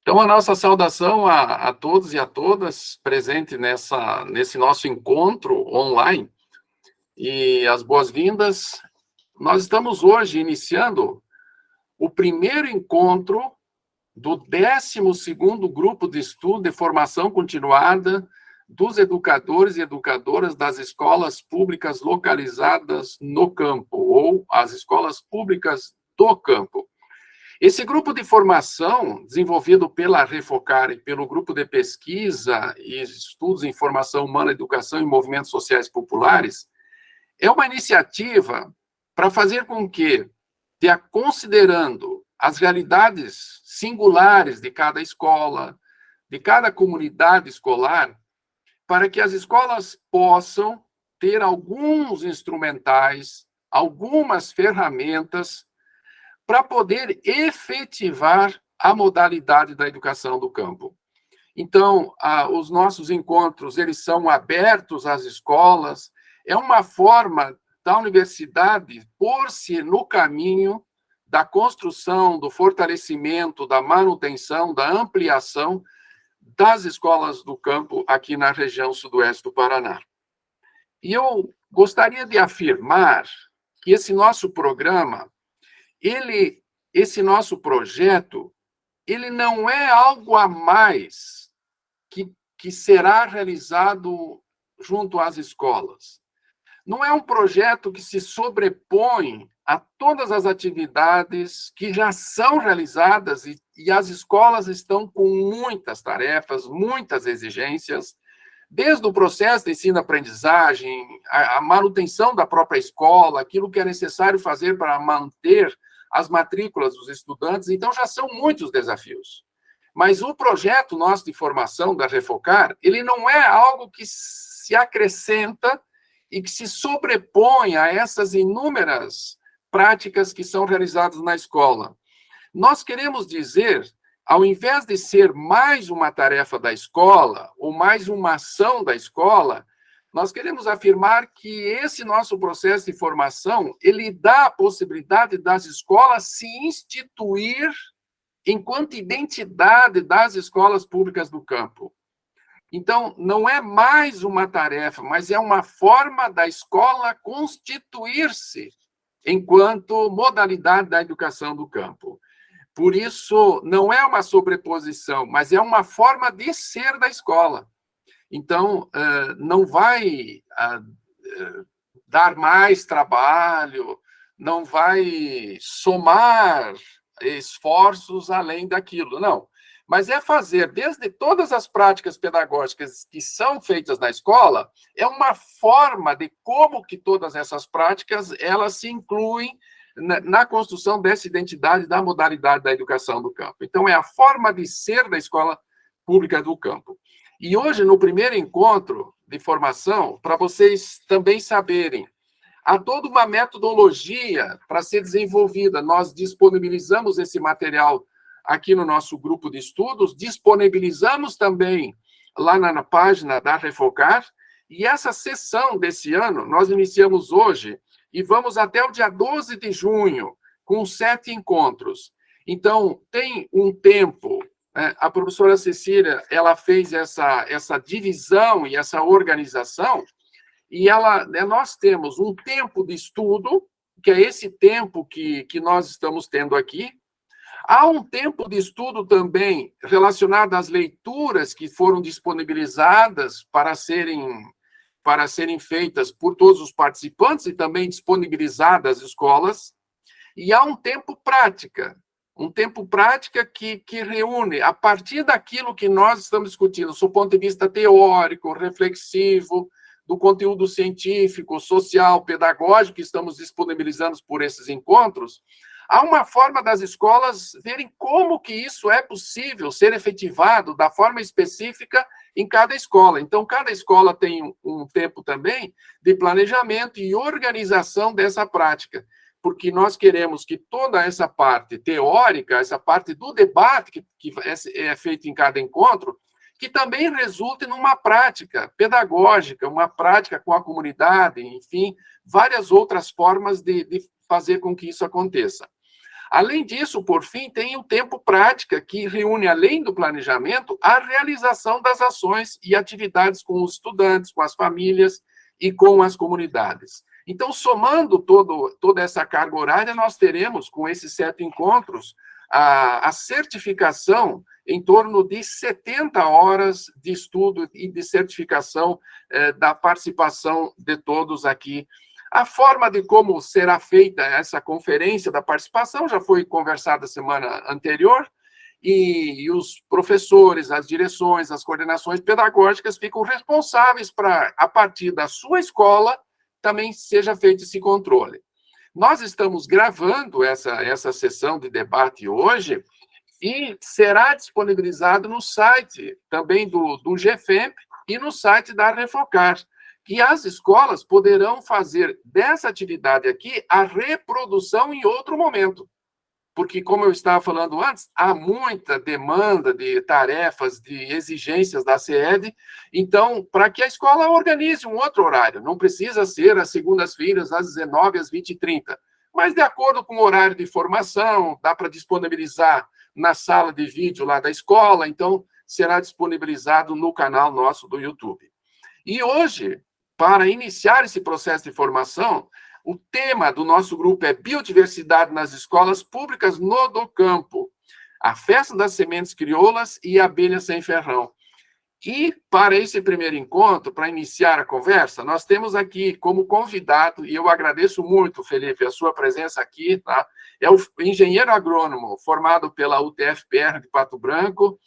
Então, a nossa saudação a todos e a todas presentes nesse nosso encontro online e as boas-vindas. Nós estamos hoje iniciando o primeiro encontro do 12º Grupo de Estudo de Formação Continuada dos Educadores e Educadoras das Escolas Públicas Localizadas no Campo, ou as Escolas Públicas do Campo. Esse grupo de formação, desenvolvido pela Refocar e pelo Grupo de Pesquisa e Estudos em Formação Humana, Educação e Movimentos Sociais Populares, é uma iniciativa para fazer com que, considerando as realidades singulares de cada escola, de cada comunidade escolar, para que as escolas possam ter alguns instrumentais, algumas ferramentas para poder efetivar a modalidade da educação do campo. Então, os nossos encontros, eles são abertos às escolas, é uma forma da universidade pôr-se no caminho da construção, do fortalecimento, da manutenção, da ampliação das escolas do campo aqui na região sudoeste do Paraná. E eu gostaria de afirmar que esse nosso programa, esse nosso projeto, ele não é algo a mais que será realizado junto às escolas. Não é um projeto que se sobrepõe a todas as atividades que já são realizadas e as escolas estão com muitas tarefas, muitas exigências, desde o processo de ensino-aprendizagem, a manutenção da própria escola, aquilo que é necessário fazer para manter as matrículas dos estudantes, então já são muitos desafios. Mas o projeto nosso de formação da Refocar, ele não é algo que se acrescenta e que se sobrepõe a essas inúmeras práticas que são realizadas na escola. Nós queremos dizer, ao invés de ser mais uma tarefa da escola, ou mais uma ação da escola, nós queremos afirmar que esse nosso processo de formação, ele dá a possibilidade das escolas se instituir enquanto identidade das escolas públicas do campo. Então, não é mais uma tarefa, mas é uma forma da escola constituir-se enquanto modalidade da educação do campo. Por isso, não é uma sobreposição, mas é uma forma de ser da escola. Então, não vai dar mais trabalho, não vai somar esforços além daquilo, não. Mas é fazer, desde todas as práticas pedagógicas que são feitas na escola, é uma forma de como que todas essas práticas, elas se incluem na construção dessa identidade da modalidade da educação do campo. Então, é a forma de ser da escola pública do campo. E hoje, no primeiro encontro de formação, para vocês também saberem, há toda uma metodologia para ser desenvolvida. Nós disponibilizamos esse material aqui no nosso grupo de estudos, disponibilizamos também lá na página da Refocar, e essa sessão desse ano, nós iniciamos hoje, e vamos até o dia 12 de junho, com 7 encontros. Então, tem um tempo, né? A professora Cecília, ela fez essa divisão e essa organização, e nós temos um tempo de estudo, que é esse tempo que nós estamos tendo aqui. Há um tempo de estudo também relacionado às leituras que foram disponibilizadas para serem feitas por todos os participantes e também disponibilizadas às escolas. E há um tempo prática que reúne, a partir daquilo que nós estamos discutindo, do ponto de vista teórico, reflexivo, do conteúdo científico, social, pedagógico que estamos disponibilizando por esses encontros, há uma forma das escolas verem como que isso é possível ser efetivado da forma específica em cada escola. Então, cada escola tem um tempo também de planejamento e organização dessa prática, porque nós queremos que toda essa parte teórica, essa parte do debate que é feito em cada encontro, que também resulte numa prática pedagógica, uma prática com a comunidade, enfim, várias outras formas de fazer com que isso aconteça. Além disso, por fim, tem o tempo prática, que reúne, além do planejamento, a realização das ações e atividades com os estudantes, com as famílias e com as comunidades. Então, somando toda essa carga horária, nós teremos, com esses 7 encontros, a certificação em torno de 70 horas de estudo e de certificação da participação de todos aqui. A forma de como será feita essa conferência da participação já foi conversada semana anterior, e os professores, as direções, as coordenações pedagógicas ficam responsáveis para, a partir da sua escola, também seja feito esse controle. Nós estamos gravando essa sessão de debate hoje e será disponibilizado no site também do GFEMP e no site da Refocar. E as escolas poderão fazer dessa atividade aqui a reprodução em outro momento. Porque, como eu estava falando antes, há muita demanda de tarefas, de exigências da CED, então, para que a escola organize um outro horário, não precisa ser às segundas-feiras, às 19h, às 20h30, mas de acordo com o horário de formação, dá para disponibilizar na sala de vídeo lá da escola, então, será disponibilizado no canal nosso do YouTube. E hoje, para iniciar esse processo de formação, o tema do nosso grupo é Biodiversidade nas Escolas Públicas no do Campo, a Festa das Sementes Crioulas e a Abelha Sem Ferrão. E, para esse primeiro encontro, para iniciar a conversa, nós temos aqui como convidado, e eu agradeço muito, Felipe, a sua presença aqui, tá? É o engenheiro agrônomo formado pela UTFPR de Pato Branco,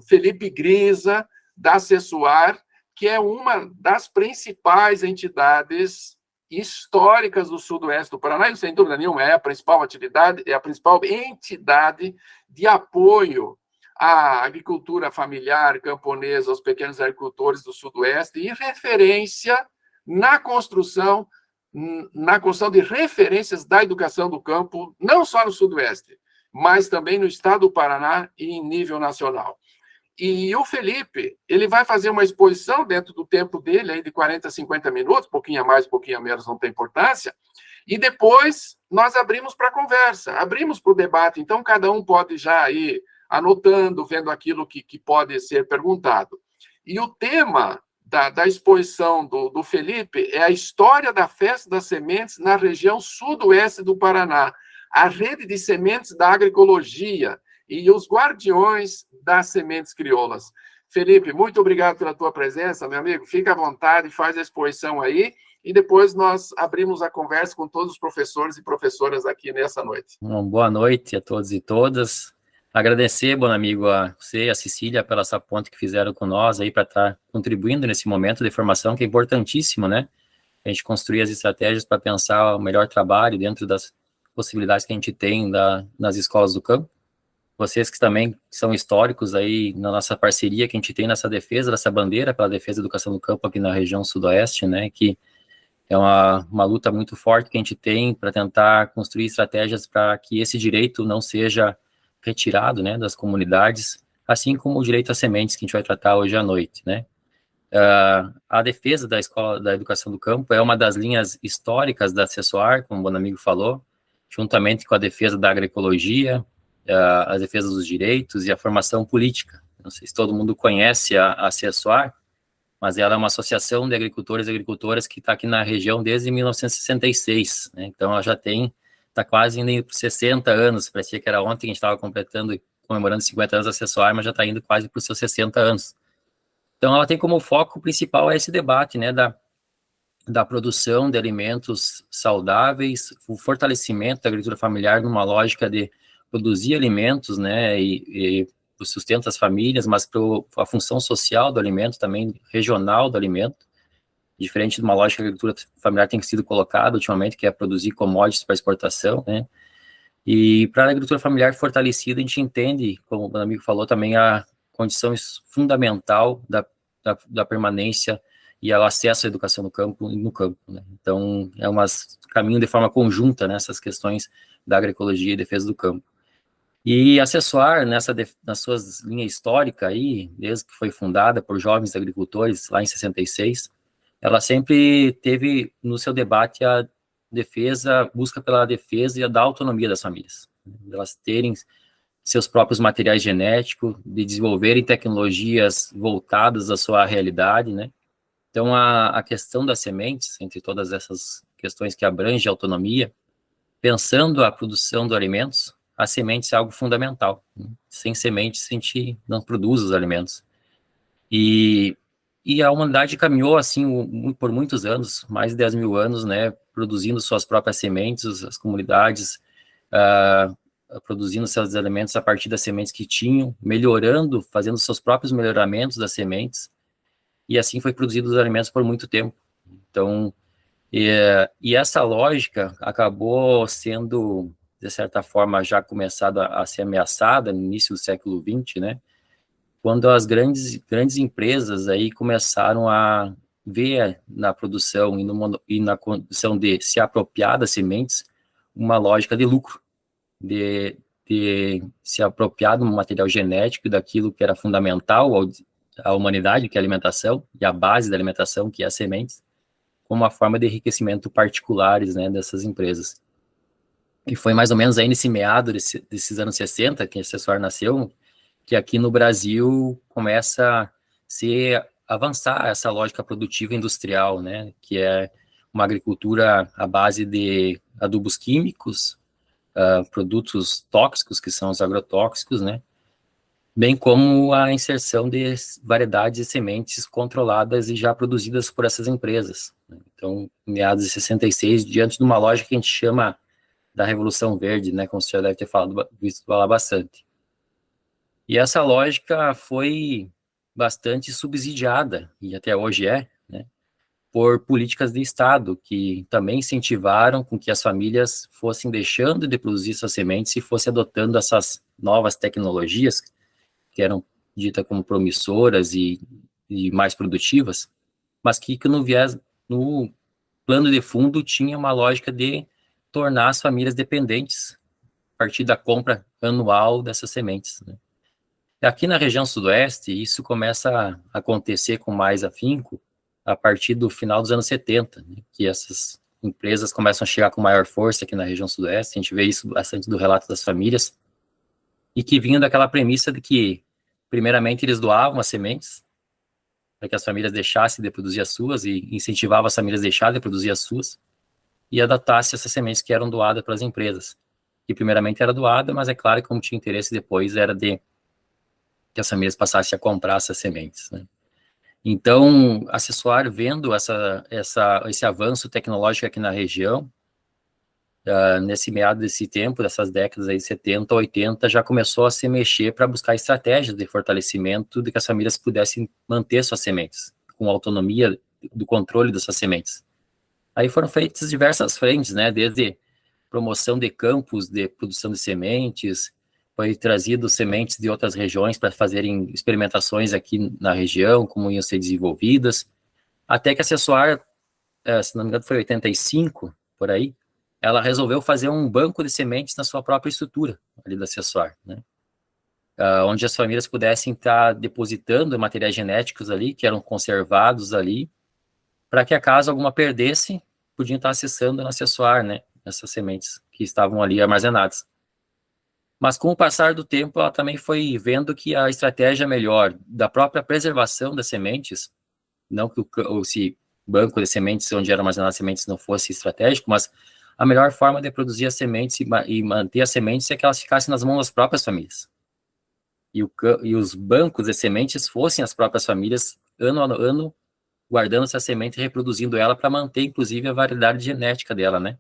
Felipe Grisa, da Acessuar, que é uma das principais entidades históricas do sudoeste do Paraná, e sem dúvida nenhuma é a principal atividade, é a principal entidade de apoio à agricultura familiar camponesa, aos pequenos agricultores do sudoeste, e referência na construção de referências da educação do campo, não só no sudoeste, mas também no estado do Paraná e em nível nacional. E o Felipe, ele vai fazer uma exposição dentro do tempo dele, aí de 40, 50 minutos, pouquinho a mais, pouquinho a menos, não tem importância, e depois nós abrimos para conversa, abrimos para o debate, então cada um pode já ir anotando, vendo aquilo que pode ser perguntado. E o tema da exposição do Felipe é a história da Festa das Sementes na região sudoeste do Paraná, a rede de sementes da agroecologia, e os guardiões das sementes crioulas. Felipe, muito obrigado pela tua presença, meu amigo. Fica à vontade, faz a exposição aí, e depois nós abrimos a conversa com todos os professores e professoras aqui nessa noite. Boa noite a todos e todas. Agradecer, bom amigo, a você e a Cecília pela essa ponte que fizeram com nós aí para estar contribuindo nesse momento de formação, que é importantíssimo, né? A gente construir as estratégias para pensar o melhor trabalho dentro das possibilidades que a gente tem nas escolas do campo. Vocês que também são históricos aí na nossa parceria que a gente tem nessa defesa, dessa bandeira pela defesa da educação do campo aqui na região sudoeste, né, que é uma luta muito forte que a gente tem para tentar construir estratégias para que esse direito não seja retirado, né, das comunidades, assim como o direito às sementes que a gente vai tratar hoje à noite, né. A defesa da escola da educação do campo é uma das linhas históricas da Acessuar, como o Bonamigo falou, juntamente com a defesa da agroecologia, as defesas dos direitos e a formação política. Não sei se todo mundo conhece a Acessuar, mas ela é uma associação de agricultores e agricultoras que está aqui na região desde 1966, né? Então ela já está quase indo para 60 anos, parecia que era ontem que a gente estava comemorando 50 anos da Acessuar, mas já está indo quase para os seus 60 anos. Então ela tem como foco principal esse debate, né, da produção de alimentos saudáveis, o fortalecimento da agricultura familiar numa lógica de produzir alimentos, né, e o sustento das famílias, mas a função social do alimento também, regional do alimento, diferente de uma lógica que a agricultura familiar tem sido colocada ultimamente, que é produzir commodities para exportação, né, e para a agricultura familiar fortalecida, a gente entende, como o amigo falou, também a condição fundamental da permanência e ao acesso à educação no campo, né? Então, é um caminho de forma conjunta nessas questões da agroecologia e defesa do campo. E a Acessuar, nas suas linhas históricas aí, desde que foi fundada por jovens agricultores, lá em 66, ela sempre teve no seu debate busca pela defesa e da autonomia das famílias, elas terem seus próprios materiais genéticos, de desenvolverem tecnologias voltadas à sua realidade, né? Então, a questão das sementes, entre todas essas questões que abrangem a autonomia, pensando a produção de alimentos, a semente é algo fundamental. Sem sementes, a gente não produz os alimentos. E a humanidade caminhou, assim, por muitos anos, mais de 10 mil anos, né, produzindo suas próprias sementes, as comunidades, produzindo seus alimentos a partir das sementes que tinham, melhorando, fazendo seus próprios melhoramentos das sementes, e assim foi produzido os alimentos por muito tempo. Então, e essa lógica acabou sendo, de certa forma, já começada a ser ameaçada no início do século XX, né? Quando as grandes empresas aí começaram a ver na produção e na condição de se apropriar das sementes uma lógica de lucro, de se apropriar do material genético e daquilo que era fundamental à humanidade, que é a alimentação, e a base da alimentação, que é as sementes, como uma forma de enriquecimento particulares, né, dessas empresas. E foi mais ou menos aí nesse meado desses anos 60 que a Acessório nasceu, que aqui no Brasil começa a avançar essa lógica produtiva industrial, né, que é uma agricultura à base de adubos químicos, produtos tóxicos, que são os agrotóxicos, né, bem como a inserção de variedades de sementes controladas e já produzidas por essas empresas. Então, em meados de 66, diante de uma lógica que a gente chama da Revolução Verde, né, como você já deve ter visto falar bastante. E essa lógica foi bastante subsidiada, e até hoje né, por políticas de Estado, que também incentivaram com que as famílias fossem deixando de produzir suas sementes e fossem adotando essas novas tecnologias, que eram ditas como promissoras e mais produtivas, mas que no plano de fundo tinha uma lógica de tornar as famílias dependentes a partir da compra anual dessas sementes, né? Aqui na região sudoeste, isso começa a acontecer com mais afinco a partir do final dos anos 70, né, que essas empresas começam a chegar com maior força aqui na região sudoeste, a gente vê isso bastante do relato das famílias, e que vinha daquela premissa de que, primeiramente, eles doavam as sementes, para que as famílias deixassem de produzir as suas, e incentivavam as famílias a deixarem de produzir as suas, e adaptassem essas sementes que eram doadas para as empresas. Que primeiramente era doada, mas é claro que como tinha interesse depois era de que as famílias passassem a comprar essas sementes, né? Então, a Acessório, vendo esse avanço tecnológico aqui na região, nesse meado desse tempo, dessas décadas aí, 70, 80, já começou a se mexer para buscar estratégias de fortalecimento de que as famílias pudessem manter suas sementes, com autonomia do controle dessas sementes. Aí foram feitas diversas frentes, né, desde promoção de campos de produção de sementes, foi trazido sementes de outras regiões para fazerem experimentações aqui na região, como iam ser desenvolvidas, até que a Acessório, se não me engano foi 85, por aí, ela resolveu fazer um banco de sementes na sua própria estrutura, ali da Acessório, né? Onde as famílias pudessem estar depositando materiais genéticos ali, que eram conservados ali, para que, acaso alguma perdesse, podiam estar acessando no Acessório, né, essas sementes que estavam ali armazenadas. Mas com o passar do tempo, ela também foi vendo que a estratégia melhor da própria preservação das sementes, não que esse banco de sementes onde eram armazenadas sementes não fosse estratégico, mas a melhor forma de produzir as sementes e manter as sementes é que elas ficassem nas mãos das próprias famílias. E os bancos de sementes fossem as próprias famílias, ano a ano, guardando essa semente e reproduzindo ela para manter, inclusive, a variedade genética dela, né?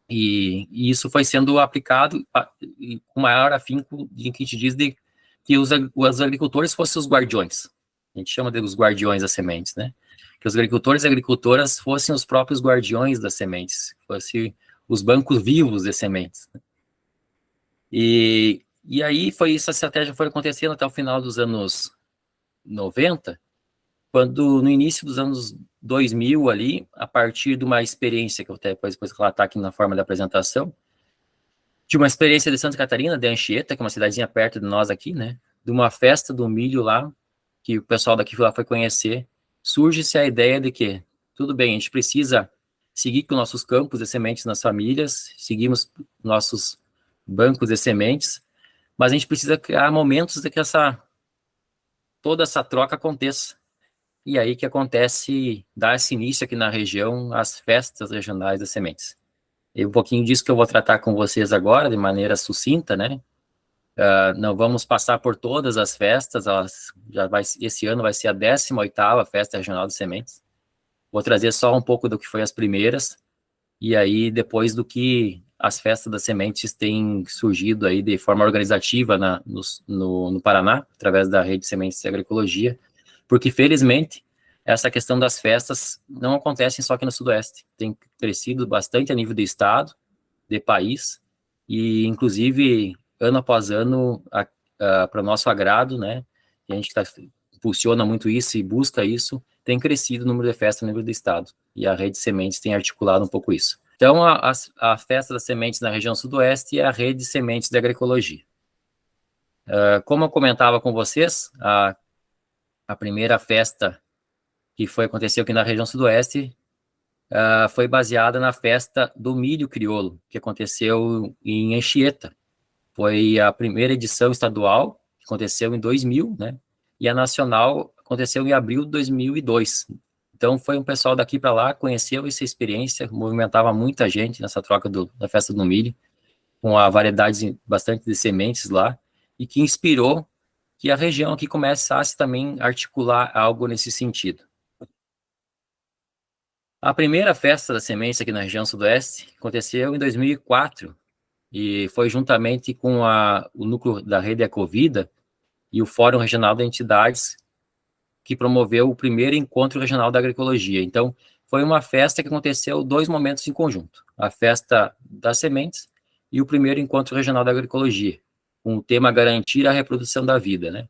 E isso foi sendo aplicado com maior afinco em que a gente diz que os agricultores fossem os guardiões. A gente chama de os guardiões das sementes, né? Que os agricultores e agricultoras fossem os próprios guardiões das sementes, fossem os bancos vivos de sementes. E aí essa estratégia foi acontecendo até o final dos anos 90, quando no início dos anos 2000 ali, a partir de uma experiência que eu até depois relatar aqui na forma da apresentação, de uma experiência de Santa Catarina, de Anchieta, que é uma cidadezinha perto de nós aqui, né, de uma festa do milho lá, que o pessoal daqui lá foi conhecer, surge-se a ideia de que, tudo bem, a gente precisa seguir com nossos campos de sementes nas famílias, seguimos nossos bancos de sementes, mas a gente precisa criar momentos de que toda essa troca aconteça. E aí que acontece, dá esse início aqui na região, as festas regionais das sementes. E um pouquinho disso que eu vou tratar com vocês agora, de maneira sucinta, né? Não vamos passar por todas as festas, esse ano vai ser a 18ª Festa Regional de Sementes. Vou trazer só um pouco do que foi as primeiras, e aí depois do que as festas das sementes têm surgido aí de forma organizativa no Paraná, através da Rede Sementes de Agroecologia, porque felizmente essa questão das festas não acontece só aqui no Sudoeste, tem crescido bastante a nível de estado, de país, e inclusive ano após ano, para o nosso agrado, né, e a gente impulsiona muito isso e busca isso, tem crescido o número de festas no nível do estado, e a Rede Sementes tem articulado um pouco isso. Então, a Festa das Sementes na região Sudoeste é a Rede Sementes de Agroecologia. Como eu comentava com vocês, a primeira festa que aconteceu aqui na região Sudoeste foi baseada na festa do milho crioulo, que aconteceu em Anchieta. Foi a primeira edição estadual, que aconteceu em 2000, né? E a nacional aconteceu em abril de 2002. Então, foi um pessoal daqui para lá, conheceu essa experiência, movimentava muita gente nessa troca da festa do milho, com a variedade bastante de sementes lá, e que inspirou que a região aqui começasse também a articular algo nesse sentido. A primeira festa da sementes aqui na região Sudoeste aconteceu em 2004, e foi juntamente com o núcleo da Rede Ecovida e o Fórum Regional de Entidades que promoveu o primeiro Encontro Regional da Agroecologia. Então, foi uma festa que aconteceu 2 momentos em conjunto, a festa das sementes e o primeiro Encontro Regional da Agroecologia, com o tema Garantir a Reprodução da Vida, né?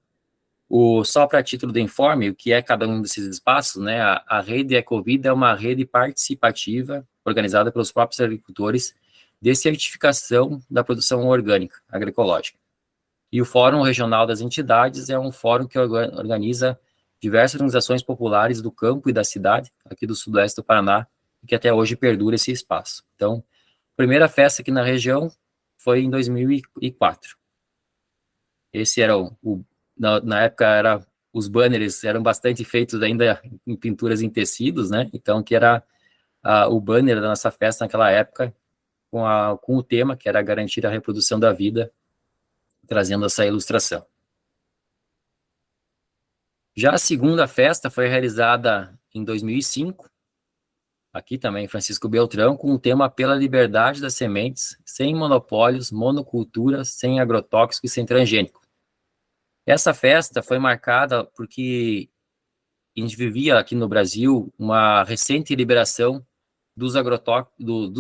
Só para título de informe, o que é cada um desses espaços, né? A Rede Ecovida é uma rede participativa organizada pelos próprios agricultores de certificação da produção orgânica agroecológica. E o Fórum Regional das Entidades é um fórum que organiza diversas organizações populares do campo e da cidade, aqui do Sudoeste do Paraná, e que até hoje perdura esse espaço. Então, a primeira festa aqui na região foi em 2004. Esse era na época, os banners eram bastante feitos ainda em pinturas em tecidos, né? Então, que era o banner da nossa festa naquela época, com o tema, que era garantir a reprodução da vida, trazendo essa ilustração. Já a segunda festa foi realizada em 2005, aqui também Francisco Beltrão, com o tema Pela Liberdade das Sementes, sem monopólios, monocultura, sem agrotóxico e sem transgênico. Essa festa foi marcada porque a gente vivia aqui no Brasil uma recente liberação dos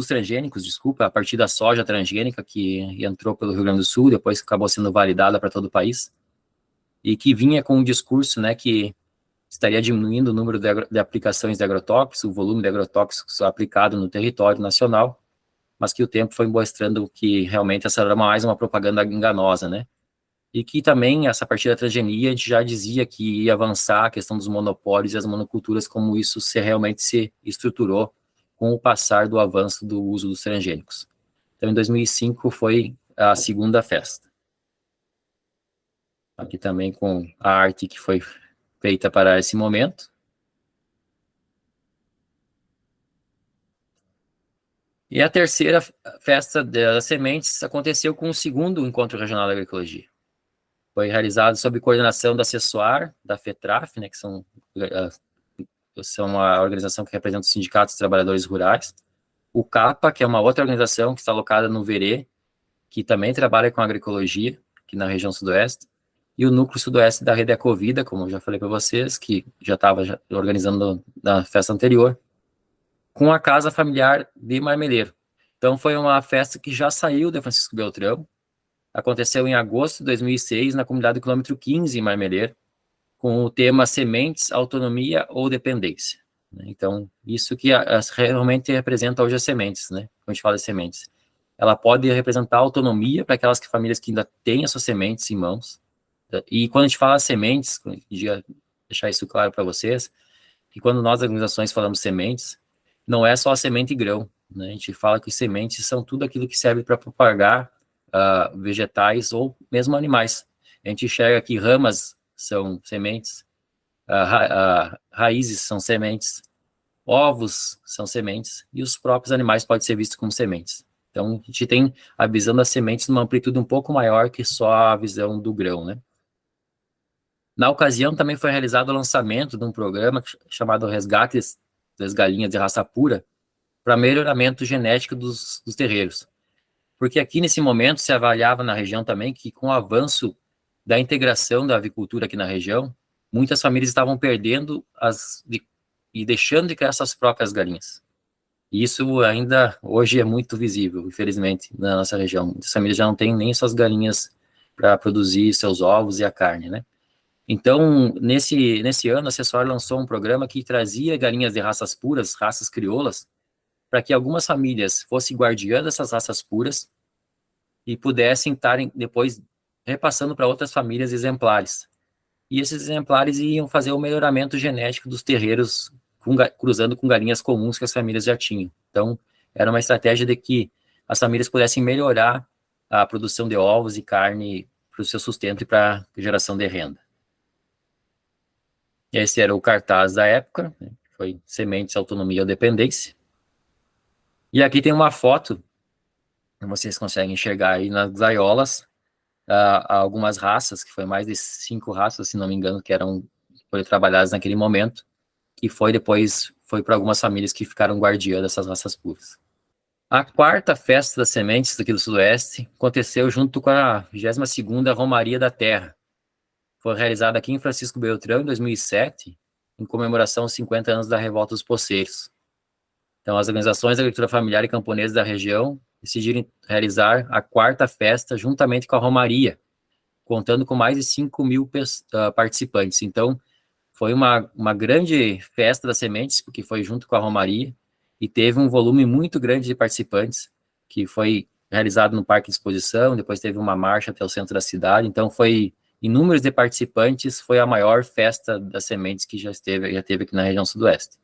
transgênicos, a partir da soja transgênica que entrou pelo Rio Grande do Sul, depois acabou sendo validada para todo o país, e que vinha com um discurso, né, que estaria diminuindo o número de aplicações de agrotóxicos, o volume de agrotóxicos aplicado no território nacional, mas que o tempo foi mostrando que realmente essa era mais uma propaganda enganosa, né? E que também, essa partir da transgenia, a gente já dizia que ia avançar a questão dos monopólios e as monoculturas, como isso realmente se estruturou com o passar do avanço do uso dos transgênicos. Então, em 2005 foi a segunda festa. Aqui também com a arte que foi feita para esse momento. E a terceira festa das sementes aconteceu com o segundo Encontro Regional da Agroecologia. Foi realizado sob coordenação da CESUAR, da FETRAF, né, que são uma organização que representa os sindicatos dos trabalhadores rurais, o CAPA, que é uma outra organização que está alocada no Verê, que também trabalha com agroecologia, aqui na região sudoeste, e o núcleo sudoeste da Rede Ecovida, como eu já falei para vocês, que já estava organizando na festa anterior, com a Casa Familiar de Marmeleiro. Então, foi uma festa que já saiu de Francisco Beltrão, aconteceu em agosto de 2006, na comunidade do quilômetro 15, em Marmeleiro, com o tema Sementes, Autonomia ou Dependência. Então, isso que realmente representa hoje as sementes, né? Quando a gente fala de sementes. Ela pode representar autonomia para aquelas famílias que ainda têm as suas sementes em mãos. E quando a gente fala sementes, deixar isso claro para vocês, que quando nós, organizações, falamos sementes, não é só a semente e grão, né? A gente fala que sementes são tudo aquilo que serve para propagar vegetais ou mesmo animais. A gente enxerga que ramas são sementes, raízes são sementes, ovos são sementes, e os próprios animais podem ser vistos como sementes. Então, a gente tem a visão das sementes numa amplitude um pouco maior que só a visão do grão, né? Na ocasião, também foi realizado o lançamento de um programa chamado Resgate das Galinhas de Raça Pura para melhoramento genético dos terreiros. Porque aqui, nesse momento, se avaliava na região também que, com o avanço da integração da avicultura aqui na região, muitas famílias estavam perdendo e deixando de criar suas próprias galinhas. E isso ainda hoje é muito visível, infelizmente, na nossa região. Muitas famílias já não têm nem suas galinhas para produzir seus ovos e a carne, né? Então, nesse ano, a Acessório lançou um programa que trazia galinhas de raças puras, raças crioulas, para que algumas famílias fossem guardiãs dessas raças puras e pudessem estar depois repassando para outras famílias exemplares. E esses exemplares iam fazer o melhoramento genético dos terreiros, cruzando com galinhas comuns que as famílias já tinham. Então, era uma estratégia de que as famílias pudessem melhorar a produção de ovos e carne para o seu sustento e para a geração de renda. Esse era o cartaz da época, né? Foi Sementes, Autonomia ou Dependência. E aqui tem uma foto, vocês conseguem enxergar aí nas gaiolas, algumas raças, que foi mais de 5 raças, se não me engano, que foram trabalhadas naquele momento, que foi para algumas famílias que ficaram guardiãs dessas raças puras. A quarta festa das sementes aqui do Sudoeste aconteceu junto com a 22ª Romaria da Terra. Foi realizada aqui em Francisco Beltrão, em 2007, em comemoração aos 50 anos da Revolta dos Poceiros. Então, as organizações da agricultura familiar e camponesa da região decidiram realizar a quarta festa juntamente com a Romaria, contando com mais de 5.000 participantes. Então, foi uma grande festa das sementes, porque foi junto com a Romaria, e teve um volume muito grande de participantes, que foi realizado no Parque de Exposição, depois teve uma marcha até o centro da cidade, então em números de participantes, foi a maior festa das sementes que já teve aqui na região sudoeste.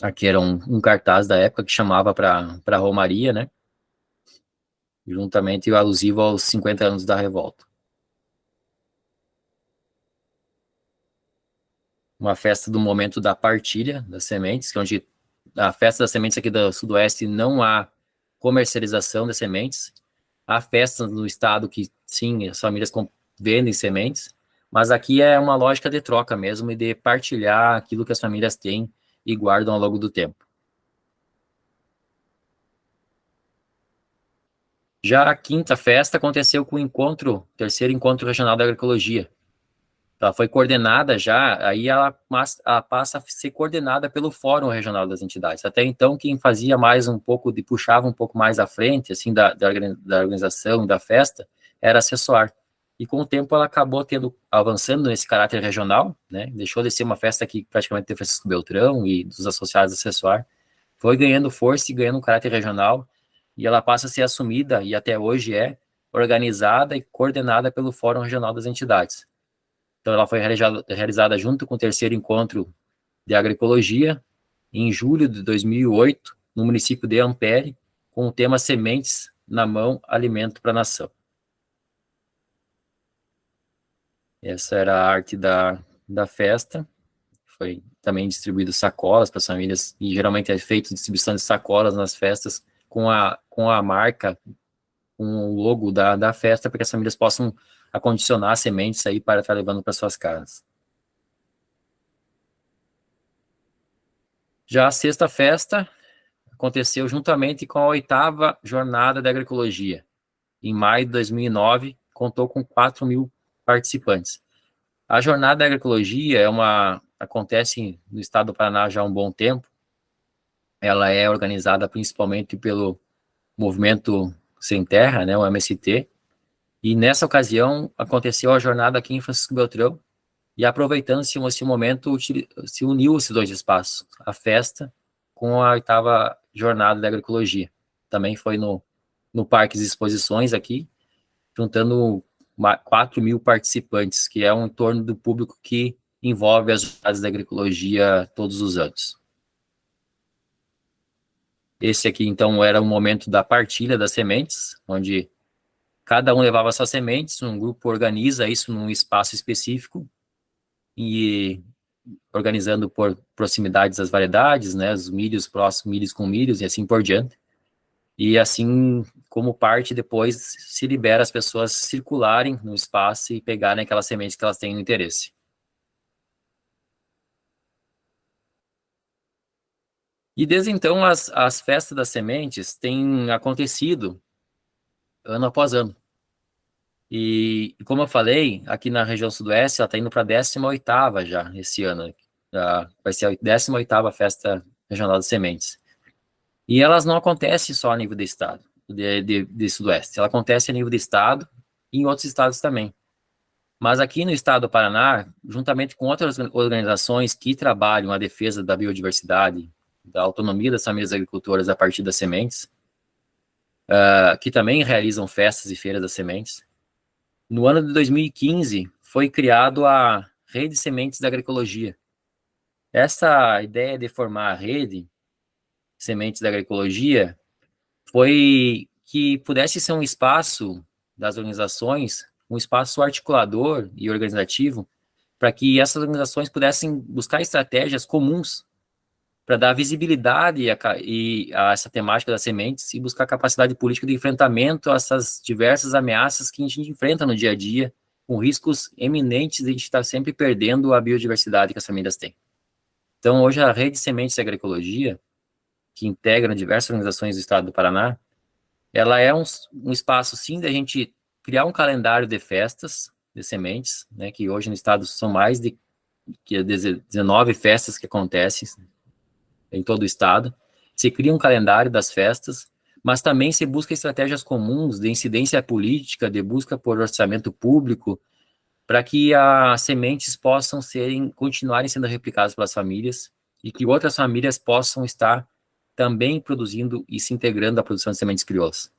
Aqui era um cartaz da época que chamava para a Romaria, né? Juntamente alusivo aos 50 anos da revolta. Uma festa do momento da partilha das sementes, que onde a festa das sementes aqui do Sudoeste não há comercialização das sementes. Há festas no estado que, sim, as famílias vendem sementes, mas aqui é uma lógica de troca mesmo e de partilhar aquilo que as famílias têm e guardam ao longo do tempo. Já a quinta festa aconteceu com o terceiro encontro regional da agroecologia. Ela foi coordenada já, aí ela passa a ser coordenada pelo Fórum Regional das Entidades. Até então, quem fazia mais puxava um pouco mais à frente, assim, da organização e da festa, era a Acessório. E com o tempo ela acabou avançando nesse caráter regional, né? Deixou de ser uma festa que praticamente teve Francisco Beltrão e dos associados da Acessório, foi ganhando força e ganhando um caráter regional, e ela passa a ser assumida, e até hoje é, organizada e coordenada pelo Fórum Regional das Entidades. Então, ela foi realizada junto com o terceiro encontro de agroecologia, em julho de 2008, no município de Ampere, com o tema Sementes na Mão, Alimento para a Nação. Essa era a arte da festa. Foi também distribuído sacolas para as famílias, e geralmente é feito distribuição de sacolas nas festas com a marca, com o logo da festa, para que as famílias possam acondicionar sementes aí para estar levando para suas casas. Já a sexta festa aconteceu juntamente com a 8ª Jornada da Agroecologia. Em maio de 2009, contou com 4.000 participantes. A Jornada da Agroecologia acontece no estado do Paraná já há um bom tempo. Ela é organizada principalmente pelo Movimento Sem Terra, né, o MST, e nessa ocasião aconteceu a jornada aqui em Francisco Beltrão, e aproveitando-se esse momento, se uniu esses dois espaços, a festa com a 8ª Jornada da Agroecologia. Também foi no Parque de Exposições aqui, juntando 4.000 participantes, que é um torno do público que envolve as jornadas da agroecologia todos os anos. Esse aqui, então, era o momento da partilha das sementes, onde cada um levava suas sementes, um grupo organiza isso num espaço específico, e organizando por proximidades das variedades, né, os milhos próximos, milhos com milhos, e assim por diante. E assim, como parte, depois se libera as pessoas circularem no espaço e pegarem aquelas sementes que elas têm no interesse. E desde então, as festas das sementes têm acontecido ano após ano. E como eu falei, aqui na região sudoeste, ela está indo para a 18ª já, esse ano. Vai ser a 18ª Festa Regional das Sementes. E elas não acontecem só a nível do estado, de sudoeste. Ela acontece a nível do estado e em outros estados também. Mas aqui no estado do Paraná, juntamente com outras organizações que trabalham a defesa da biodiversidade, da autonomia das famílias agricultoras a partir das sementes, que também realizam festas e feiras das sementes, no ano de 2015 foi criado a Rede Sementes da Agroecologia. Essa ideia de formar a Rede Sementes da Agroecologia foi que pudesse ser um espaço das organizações, um espaço articulador e organizativo, para que essas organizações pudessem buscar estratégias comuns para dar visibilidade a essa temática das sementes e buscar capacidade política de enfrentamento a essas diversas ameaças que a gente enfrenta no dia a dia, com riscos eminentes de a gente estar sempre perdendo a biodiversidade que as famílias têm. Então, hoje, a Rede Sementes de Agroecologia, que integra diversas organizações do estado do Paraná, ela é um espaço, sim, da gente criar um calendário de festas de sementes, né, que hoje no estado são mais de 19 festas que acontecem em todo o estado. Se cria um calendário das festas, mas também se busca estratégias comuns de incidência política, de busca por orçamento público, para que as sementes possam continuarem sendo replicadas pelas famílias e que outras famílias possam estar também produzindo e se integrando à produção de sementes crioulas.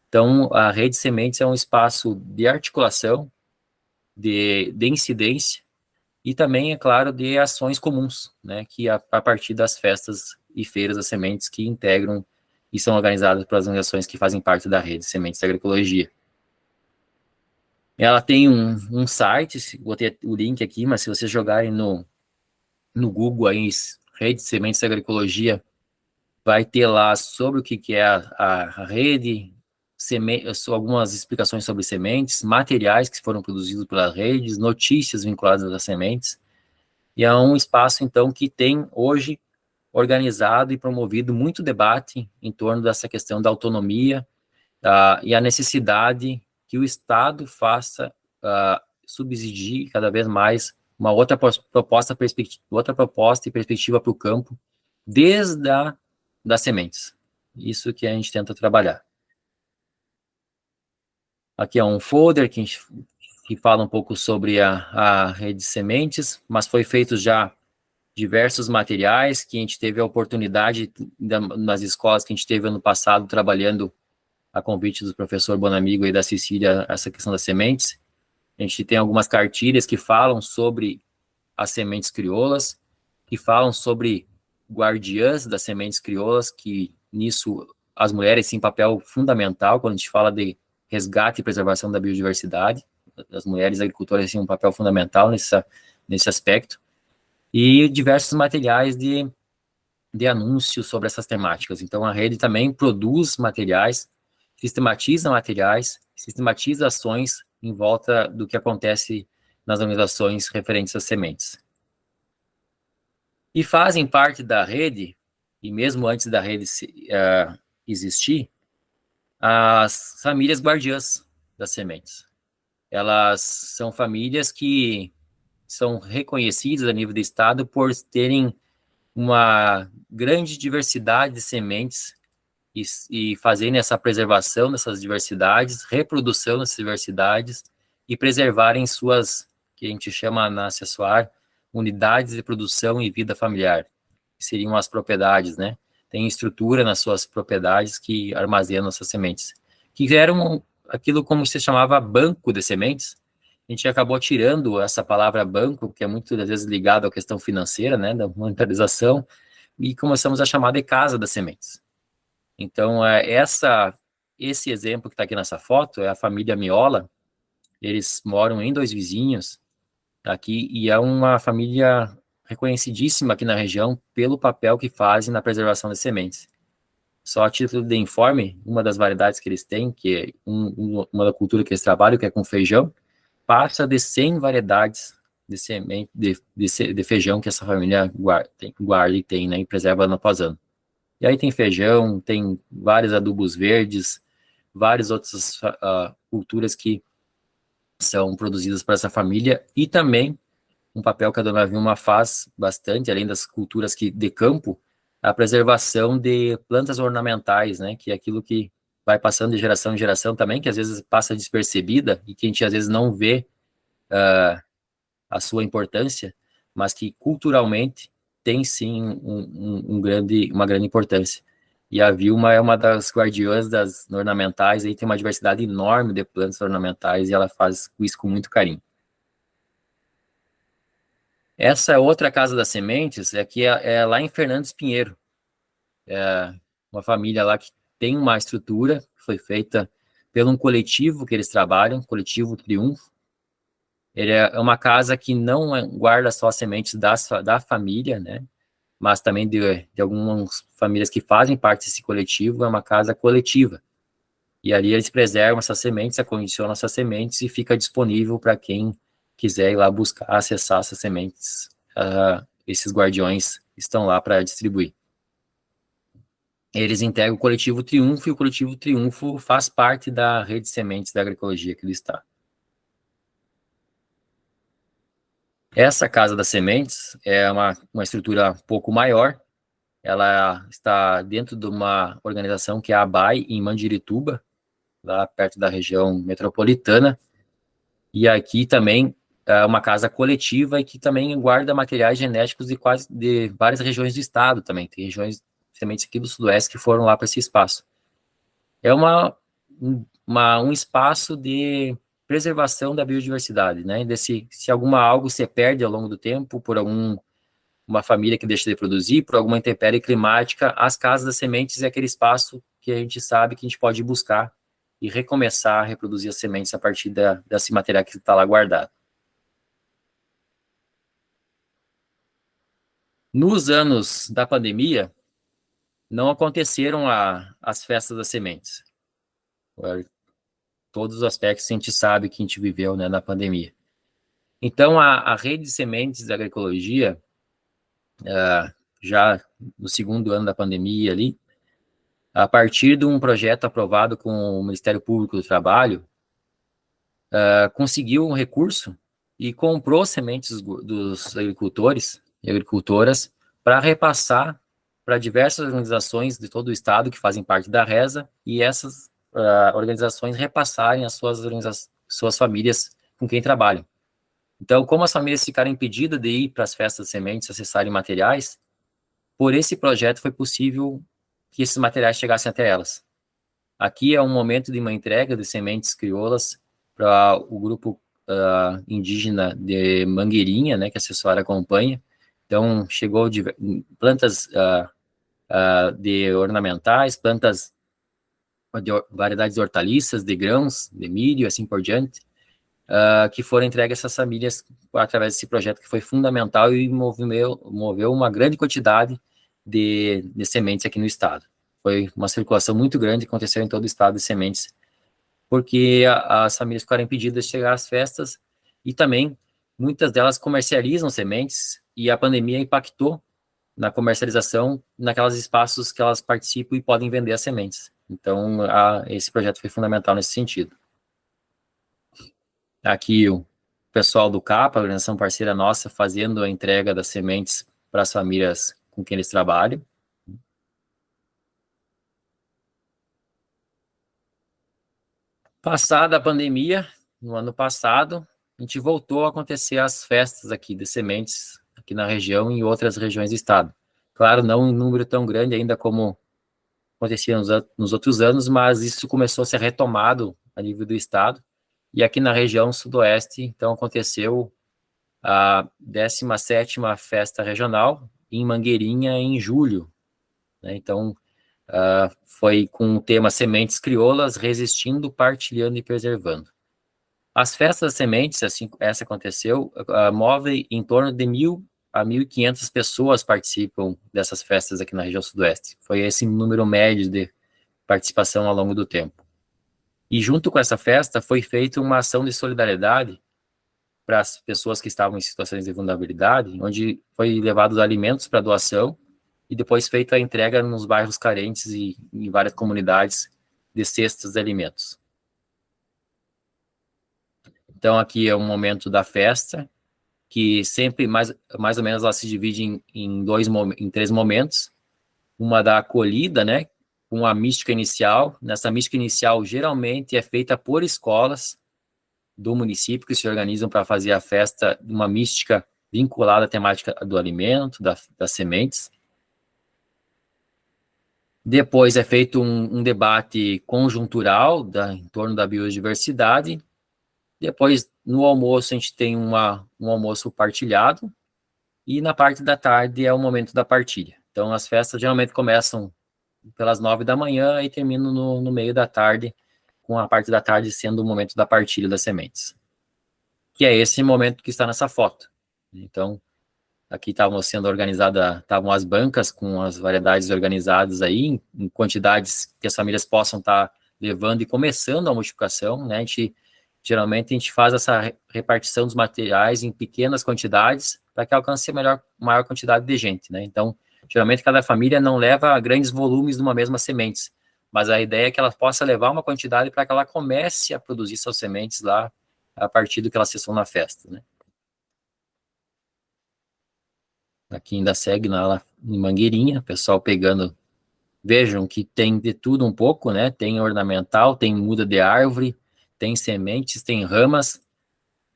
Então, a Rede Sementes é um espaço de articulação, de incidência, e também, é claro, de ações comuns, né, que a partir das festas e feiras das sementes que integram e são organizadas pelas organizações que fazem parte da Rede Sementes da Agroecologia. Ela tem um site, botei o link aqui, mas se vocês jogarem no Google aí, Rede Sementes da Agroecologia, vai ter lá sobre o que é a rede, algumas explicações sobre sementes, materiais que foram produzidos pelas redes, notícias vinculadas às sementes, e é um espaço, então, que tem hoje organizado e promovido muito debate em torno dessa questão da autonomia e a necessidade que o Estado faça subsidiar cada vez mais uma outra proposta e perspectiva para o campo, desde das sementes. Isso que a gente tenta trabalhar. Aqui é um folder que fala um pouco sobre a rede de sementes, mas foi feito já diversos materiais que a gente teve a oportunidade nas escolas que a gente teve ano passado trabalhando a convite do professor Bonamigo e da Cecília essa questão das sementes. A gente tem algumas cartilhas que falam sobre as sementes crioulas, que falam sobre guardiãs das sementes crioulas, que nisso as mulheres têm papel fundamental quando a gente fala de resgate e preservação da biodiversidade. As mulheres agricultoras têm um papel fundamental nesse aspecto. E diversos materiais de anúncios sobre essas temáticas. Então, a rede também produz materiais, sistematiza materiais, sistematiza ações em volta do que acontece nas organizações referentes às sementes. E fazem parte da rede, e mesmo antes da rede existir, as famílias guardiãs das sementes. Elas são famílias que são reconhecidas a nível do estado por terem uma grande diversidade de sementes e fazerem essa preservação dessas diversidades, reprodução dessas diversidades e preservarem suas, que a gente chama na acessoar, unidades de produção e vida familiar, que seriam as propriedades, né? Tem estrutura nas suas propriedades que armazenam essas sementes, que eram aquilo como se chamava banco de sementes. A gente acabou tirando essa palavra banco, que é muitas vezes ligado à questão financeira, né, da monetarização, e começamos a chamar de casa das sementes. Então, esse exemplo que está aqui nessa foto é a família Miola. Eles moram em Dois Vizinhos, aqui, e é uma família reconhecidíssima aqui na região pelo papel que fazem na preservação das sementes. Só a título de informe, uma das variedades que eles têm, que é uma da cultura que eles trabalham, que é com feijão, passa de 100 variedades de semente de feijão que essa família guarda e tem, né, e preserva ano após ano. E aí tem feijão, tem vários adubos verdes, várias outras culturas que são produzidas por essa família, e também um papel que a dona Vilma faz bastante, além das culturas de campo, a preservação de plantas ornamentais, né, que é aquilo que vai passando de geração em geração também, que às vezes passa despercebida e que a gente às vezes não vê a sua importância, mas que culturalmente tem sim uma grande importância. E a Vilma é uma das guardiãs das ornamentais, aí tem uma diversidade enorme de plantas ornamentais e ela faz isso com muito carinho. Essa outra Casa das Sementes é lá em Fernandes Pinheiro. É uma família lá que tem uma estrutura que foi feita pelo um coletivo que eles trabalham, Coletivo Triunfo. Ele é uma casa que não guarda só sementes da família, né? Mas também de algumas famílias que fazem parte desse coletivo, é uma casa coletiva. E ali eles preservam essas sementes, acondicionam essas sementes e fica disponível para quem quiser ir lá buscar, acessar essas sementes. Esses guardiões estão lá para distribuir. Eles integram o Coletivo Triunfo, e o Coletivo Triunfo faz parte da rede de sementes da agroecologia que ele está. Essa Casa das Sementes é uma estrutura um pouco maior. Ela está dentro de uma organização que é a ABAI, em Mandirituba, lá perto da região metropolitana. E aqui também é uma casa coletiva e que também guarda materiais genéticos de várias regiões do estado também. Tem regiões, sementes aqui do Sudoeste, que foram lá para esse espaço. É um espaço de preservação da biodiversidade, né? Se algo se perde ao longo do tempo, por uma família que deixa de produzir, por alguma intempérie climática, as casas das sementes é aquele espaço que a gente sabe que a gente pode buscar e recomeçar a reproduzir as sementes a partir desse material que está lá guardado. Nos anos da pandemia, não aconteceram as festas das sementes. Todos os aspectos que a gente sabe que a gente viveu, né, na pandemia. Então, a rede de sementes da agroecologia, já no segundo ano da pandemia ali, a partir de um projeto aprovado com o Ministério Público do Trabalho, conseguiu um recurso e comprou sementes dos agricultores e agricultoras para repassar para diversas organizações de todo o estado que fazem parte da RESA, e essas organizações repassarem as suas famílias com quem trabalham. Então, como as famílias ficaram impedidas de ir para as festas de sementes, acessarem materiais, por esse projeto foi possível que esses materiais chegassem até elas. Aqui é um momento de uma entrega de sementes crioulas para o grupo indígena de Mangueirinha, né, que a assessora acompanha. Então, chegou plantas de ornamentais, plantas de variedades de hortaliças, de grãos, de milho, assim por diante, que foram entregues a essas famílias através desse projeto que foi fundamental e moveu uma grande quantidade de sementes aqui no estado. Foi uma circulação muito grande que aconteceu em todo o estado de sementes, porque as famílias ficaram impedidas de chegar às festas, e também muitas delas comercializam sementes, e a pandemia impactou na comercialização, naquelas espaços que elas participam e podem vender as sementes. Então, esse projeto foi fundamental nesse sentido. Aqui o pessoal do CAPA, a organização parceira nossa, fazendo a entrega das sementes para as famílias com quem eles trabalham. Passada a pandemia, no ano passado, a gente voltou a acontecer as festas aqui de sementes, aqui na região e em outras regiões do estado. Claro, não em número tão grande ainda como acontecia nos outros anos, mas isso começou a ser retomado a nível do estado. E aqui na região sudoeste, então, aconteceu a 17ª Festa Regional, em Mangueirinha, em julho, né? Então, foi com o tema Sementes Crioulas, Resistindo, Partilhando e Preservando. As festas das sementes, assim, essa aconteceu, move em torno de 1.000 a 1.500 pessoas participam dessas festas aqui na região sudoeste. Foi esse número médio de participação ao longo do tempo. E junto com essa festa foi feita uma ação de solidariedade para as pessoas que estavam em situações de vulnerabilidade, onde foi levados alimentos para doação e depois feita a entrega nos bairros carentes e em várias comunidades de cestas de alimentos. Então aqui é um momento da festa, que sempre mais ou menos ela se divide em 3 momentos. Uma da acolhida, né, com a mística inicial. Nessa mística inicial, geralmente é feita por escolas do município que se organizam para fazer a festa, uma mística vinculada à temática do alimento, das sementes. Depois é feito um debate conjuntural em torno da biodiversidade. Depois, no almoço, a gente tem um almoço partilhado. E na parte da tarde é o momento da partilha. Então, as festas geralmente começam pelas 9 da manhã e terminam no meio da tarde, com a parte da tarde sendo o momento da partilha das sementes. Que é esse momento que está nessa foto. Então, aqui estavam as bancas com as variedades organizadas aí, em quantidades que as famílias possam estar levando e começando a multiplicação, né? Geralmente a gente faz essa repartição dos materiais em pequenas quantidades para que alcance a maior quantidade de gente, né? Então, geralmente cada família não leva grandes volumes de uma mesma semente, mas a ideia é que ela possa levar uma quantidade para que ela comece a produzir suas sementes lá a partir do que ela acessou na festa, né? Aqui ainda segue lá em Mangueirinha, pessoal pegando, vejam que tem de tudo um pouco, né? Tem ornamental, tem muda de árvore, tem sementes, tem ramas,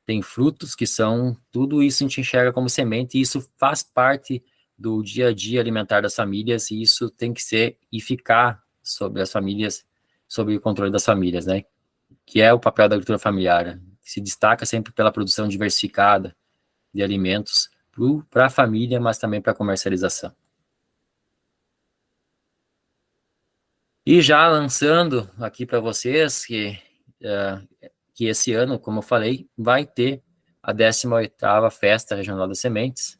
tem frutos que são, tudo isso a gente enxerga como semente, e isso faz parte do dia a dia alimentar das famílias, e isso tem que ser e ficar sobre as famílias, sobre o controle das famílias, né? Que é o papel da agricultura familiar, né? Se destaca sempre pela produção diversificada de alimentos para a família, mas também para a comercialização. E já lançando aqui para vocês que esse ano, como eu falei, vai ter a 18ª Festa Regional das Sementes,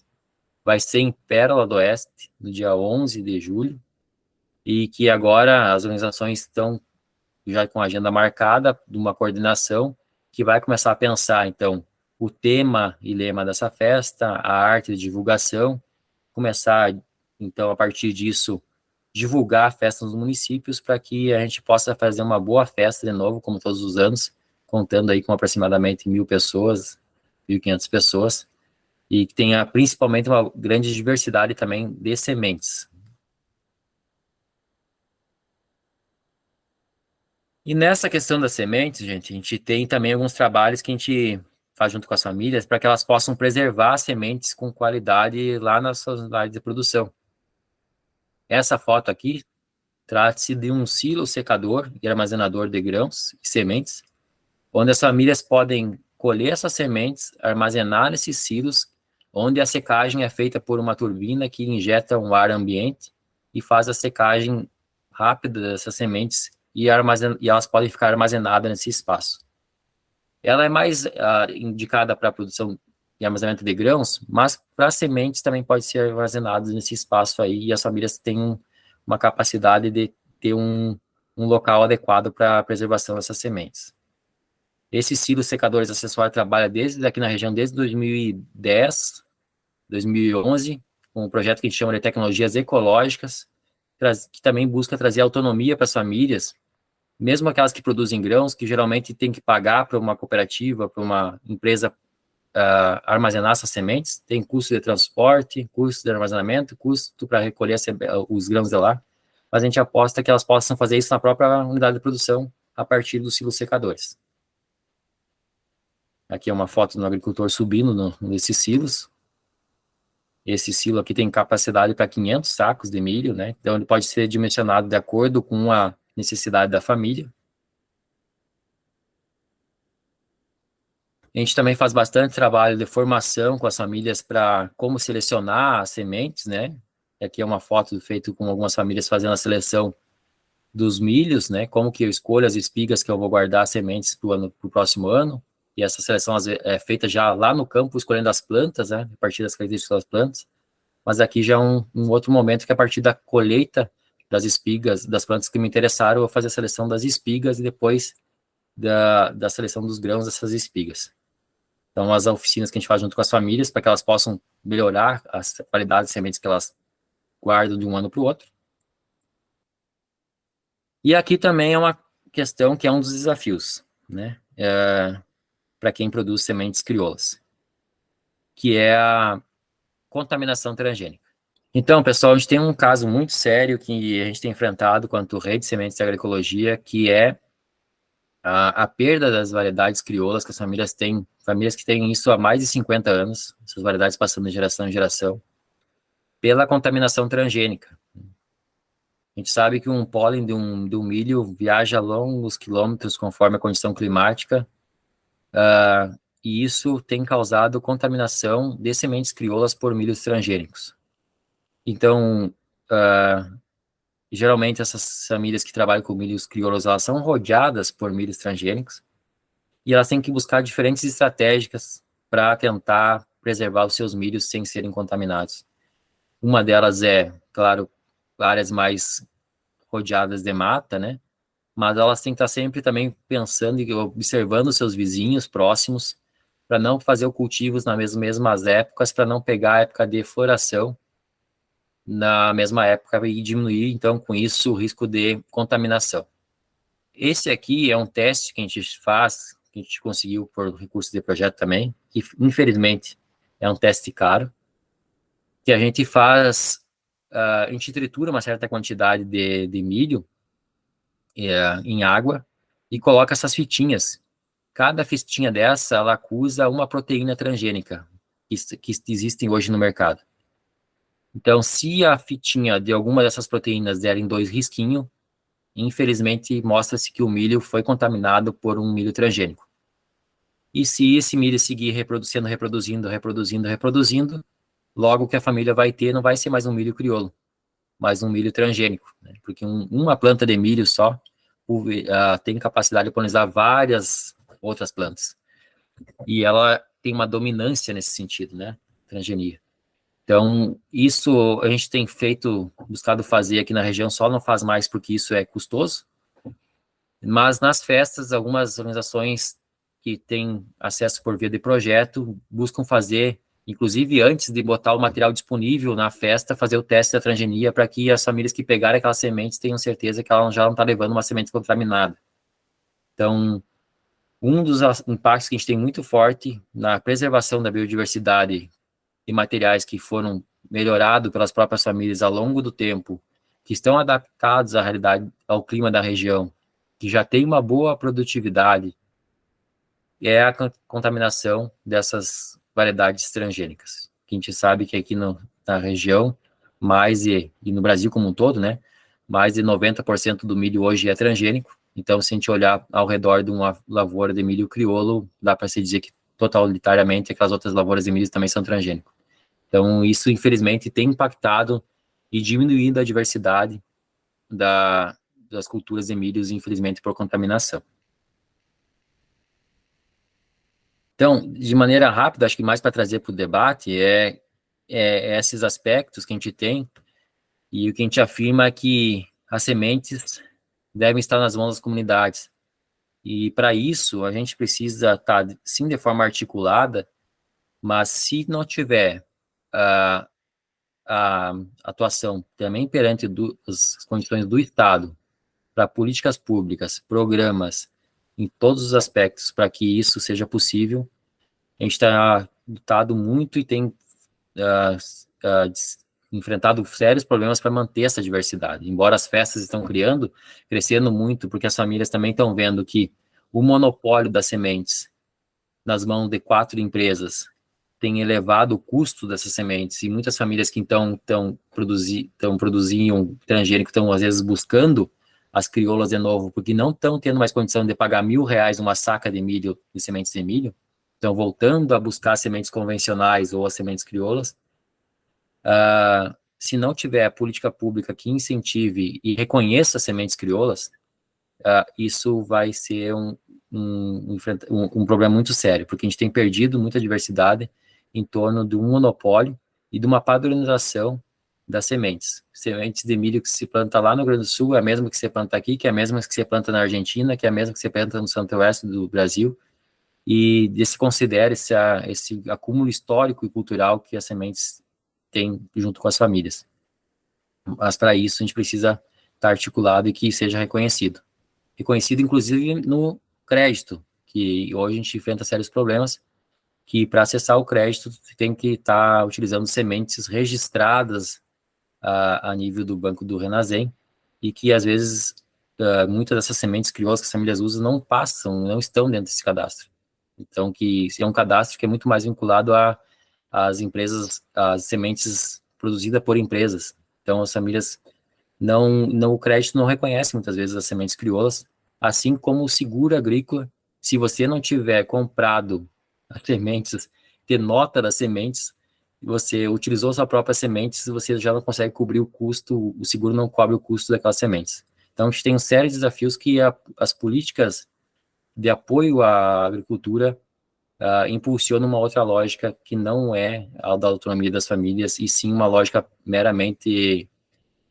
vai ser em Pérola do Oeste, no dia 11 de julho, e que agora as organizações estão já com a agenda marcada, de uma coordenação, que vai começar a pensar, então, o tema e lema dessa festa, a arte de divulgação, começar, então, a partir disso, divulgar a festa nos municípios para que a gente possa fazer uma boa festa de novo, como todos os anos, contando aí com aproximadamente 1.000 pessoas, 1.500 pessoas, e que tenha principalmente uma grande diversidade também de sementes. E nessa questão das sementes, gente, a gente tem também alguns trabalhos que a gente faz junto com as famílias para que elas possam preservar as sementes com qualidade lá nas suas unidades de produção. Essa foto aqui trata-se de um silo secador e armazenador de grãos e sementes, onde as famílias podem colher essas sementes, armazenar nesses silos, onde a secagem é feita por uma turbina que injeta um ar ambiente e faz a secagem rápida dessas sementes e elas podem ficar armazenadas nesse espaço. Ela é mais indicada para a produção e armazenamento de grãos, mas para sementes também pode ser armazenado nesse espaço aí, e as famílias têm uma capacidade de ter um local adequado para a preservação dessas sementes. Esses silos secadores acessórios trabalha aqui na região desde 2010, 2011, com um projeto que a gente chama de tecnologias ecológicas, que também busca trazer autonomia para as famílias, mesmo aquelas que produzem grãos, que geralmente tem que pagar para uma cooperativa, para uma empresa armazenar essas sementes, tem custo de transporte, custo de armazenamento, custo para recolher os grãos de lá, mas a gente aposta que elas possam fazer isso na própria unidade de produção, a partir dos silos secadores. Aqui é uma foto do agricultor subindo nesses silos. Esse silo aqui tem capacidade para 500 sacos de milho, né? Então ele pode ser dimensionado de acordo com a necessidade da família. A gente também faz bastante trabalho de formação com as famílias para como selecionar as sementes, né? Aqui é uma foto feita com algumas famílias fazendo a seleção dos milhos, né? Como que eu escolho as espigas que eu vou guardar sementes para o próximo ano. E essa seleção é feita já lá no campo, escolhendo as plantas, né? A partir das características das plantas. Mas aqui já é um outro momento que a partir da colheita das espigas, das plantas que me interessaram, eu vou fazer a seleção das espigas e depois da seleção dos grãos dessas espigas. Então, as oficinas que a gente faz junto com as famílias, para que elas possam melhorar as qualidades de sementes que elas guardam de um ano para o outro. E aqui também é uma questão que é um dos desafios, né, para quem produz sementes crioulas, que é a contaminação transgênica. Então, pessoal, a gente tem um caso muito sério que a gente tem enfrentado quanto rede de sementes de agroecologia, que é a perda das variedades crioulas que as famílias têm, famílias que têm isso há mais de 50 anos, essas variedades passando de geração em geração, pela contaminação transgênica. A gente sabe que um pólen de um milho viaja longos quilômetros conforme a condição climática, e isso tem causado contaminação de sementes crioulas por milhos transgênicos. Então, geralmente essas famílias que trabalham com milhos crioulos, elas são rodeadas por milhos transgênicos, e elas têm que buscar diferentes estratégias para tentar preservar os seus milhos sem serem contaminados. Uma delas é, claro, áreas mais rodeadas de mata, né? Mas elas têm que estar sempre também pensando e observando os seus vizinhos próximos, para não fazer cultivos nas mesmas épocas, para não pegar a época de floração na mesma época e diminuir, então, com isso, o risco de contaminação. Esse aqui é um teste que a gente faz, que a gente conseguiu por recursos de projeto também, que infelizmente é um teste caro, que a gente faz, a gente tritura uma certa quantidade de milho em água e coloca essas fitinhas. Cada fitinha dessa, ela acusa uma proteína transgênica que existem hoje no mercado. Então, se a fitinha de alguma dessas proteínas derem 2 risquinhos, infelizmente mostra-se que o milho foi contaminado por um milho transgênico. E se esse milho seguir reproduzindo, logo que a família vai ter não vai ser mais um milho crioulo, mas um milho transgênico, né? Porque uma planta de milho só tem capacidade de polinizar várias outras plantas. E ela tem uma dominância nesse sentido, né? Transgenia. Então, isso a gente tem buscado fazer aqui na região, só não faz mais porque isso é custoso, mas nas festas, algumas organizações que têm acesso por via de projeto buscam fazer, inclusive antes de botar o material disponível na festa, fazer o teste da transgenia para que as famílias que pegarem aquelas sementes tenham certeza que ela já não está levando uma semente contaminada. Então, um dos impactos que a gente tem muito forte na preservação da biodiversidade e materiais que foram melhorados pelas próprias famílias ao longo do tempo, que estão adaptados à realidade, ao clima da região, que já tem uma boa produtividade, é a contaminação dessas variedades transgênicas. Que a gente sabe que aqui na região, e no Brasil como um todo, né, mais de 90% do milho hoje é transgênico. Então, se a gente olhar ao redor de uma lavoura de milho crioulo, dá para se dizer que totalitariamente aquelas outras lavouras de milho também são transgênicos. Então, isso, infelizmente, tem impactado e diminuído a diversidade das culturas de milhos, infelizmente, por contaminação. Então, de maneira rápida, acho que mais para trazer para o debate é esses aspectos que a gente tem, e o que a gente afirma é que as sementes devem estar nas mãos das comunidades. E, para isso, a gente precisa estar, sim, de forma articulada, mas se não tiver a atuação também perante as condições do Estado, para políticas públicas, programas, em todos os aspectos, para que isso seja possível, a gente está lutado muito e tem enfrentado sérios problemas para manter essa diversidade. Embora as festas estão crescendo muito, porque as famílias também estão vendo que o monopólio das sementes nas mãos de 4 empresas tem elevado o custo dessas sementes, e muitas famílias que então produziam transgênico estão, às vezes, buscando as crioulas de novo, porque não estão tendo mais condição de pagar R$1.000 uma saca de milho, de sementes de milho, estão voltando a buscar sementes convencionais ou as sementes crioulas. se não tiver política pública que incentive e reconheça as sementes crioulas, isso vai ser um problema muito sério, porque a gente tem perdido muita diversidade em torno de um monopólio e de uma padronização das sementes. Sementes de milho que se planta lá no Rio Grande do Sul é a mesma que se planta aqui, que é a mesma que se planta na Argentina, que é a mesma que se planta no centro-oeste do Brasil, e se considera esse acúmulo histórico e cultural que as sementes têm junto com as famílias. Mas para isso a gente precisa estar articulado e que seja reconhecido. Reconhecido inclusive no crédito, que hoje a gente enfrenta sérios problemas, que para acessar o crédito tem que estar utilizando sementes registradas a nível do Banco do Renasem, e que às vezes muitas dessas sementes crioulas que as famílias usam não estão dentro desse cadastro. Então, que é um cadastro que é muito mais vinculado às empresas, às sementes produzidas por empresas. Então, as famílias o crédito não reconhece muitas vezes as sementes crioulas, assim como o seguro agrícola. Se você não tiver comprado as sementes, ter nota das sementes, você utilizou sua própria sementes, você já não consegue cobrir o custo, o seguro não cobre o custo daquelas sementes. Então, a gente tem uma série de desafios que as políticas de apoio à agricultura impulsionam uma outra lógica que não é a da autonomia das famílias, e sim uma lógica meramente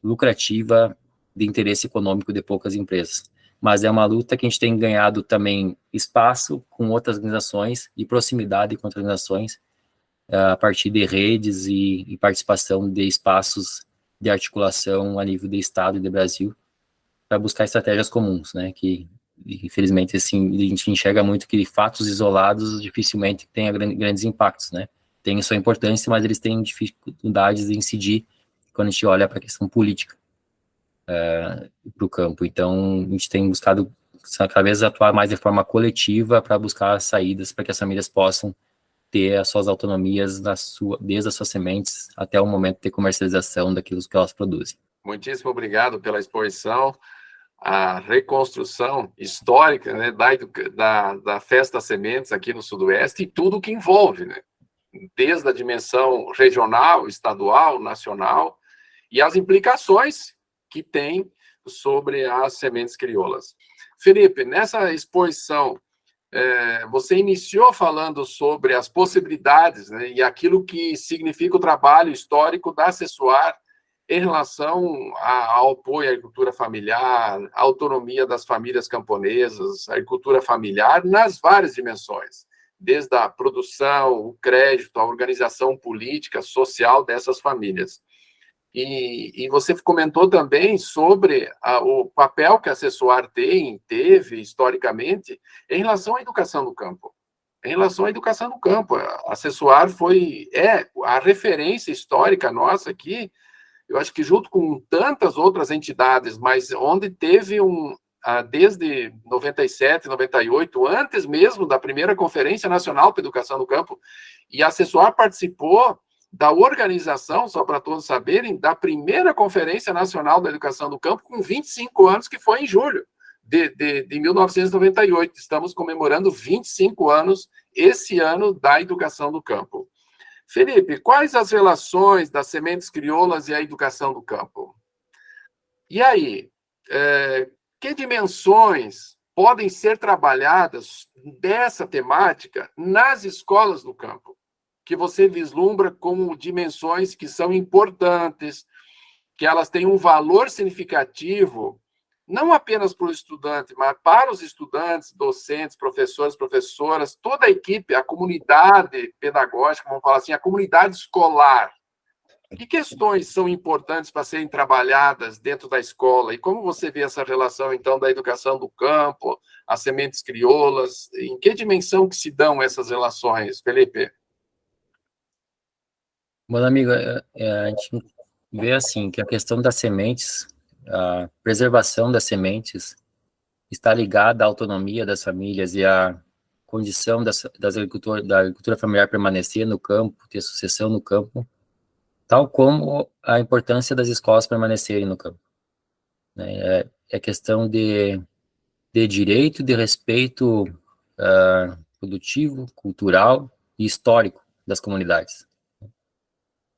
lucrativa de interesse econômico de poucas empresas. Mas é uma luta que a gente tem ganhado também espaço com outras organizações e proximidade com outras organizações, a partir de redes e participação de espaços de articulação a nível de Estado e de Brasil, para buscar estratégias comuns, né, que infelizmente assim, a gente enxerga muito que fatos isolados dificilmente têm grandes impactos, né, tem sua importância, mas eles têm dificuldades de incidir quando a gente olha para a questão política para o campo. Então, a gente tem buscado cada vez atuar mais de forma coletiva para buscar saídas para que as famílias possam ter as suas autonomias desde as suas sementes até o momento de comercialização daquilo que elas produzem. Muitíssimo obrigado pela exposição, a reconstrução histórica, né, da Festa das Sementes aqui no Sudoeste e tudo o que envolve, né, desde a dimensão regional, estadual, nacional, e as implicações que tem sobre as sementes crioulas. Felipe, nessa exposição, você iniciou falando sobre as possibilidades, né, e aquilo que significa o trabalho histórico da Acessuar em relação ao apoio à agricultura familiar, à autonomia das famílias camponesas, à agricultura familiar nas várias dimensões, desde a produção, o crédito, a organização política, social dessas famílias. E você comentou também sobre o papel que a Acessuar teve historicamente em relação à educação no campo. Em relação à educação no campo, a Acessuar é a referência histórica nossa aqui, eu acho que junto com tantas outras entidades, mas onde teve desde 97, 98, antes mesmo da primeira Conferência Nacional para a Educação no Campo, e a Acessuar participou da organização, só para todos saberem, da primeira Conferência Nacional da Educação do Campo, com 25 anos, que foi em julho de 1998. Estamos comemorando 25 anos, esse ano, da educação do campo. Felipe, quais as relações das sementes crioulas e a educação do campo? E aí, que dimensões podem ser trabalhadas dessa temática nas escolas do campo, que você vislumbra como dimensões que são importantes, que elas têm um valor significativo, não apenas para o estudante, mas para os estudantes, docentes, professores, professoras, toda a equipe, a comunidade pedagógica, vamos falar assim, a comunidade escolar. Que questões são importantes para serem trabalhadas dentro da escola? E como você vê essa relação, então, da educação do campo, as sementes crioulas? Em que dimensão que se dão essas relações, Felipe? Bom, amigo, a gente vê assim que a questão das sementes, a preservação das sementes está ligada à autonomia das famílias e à condição da agricultura familiar permanecer no campo, ter sucessão no campo, tal como a importância das escolas permanecerem no campo, né? É questão de direito, de respeito produtivo, cultural e histórico das comunidades.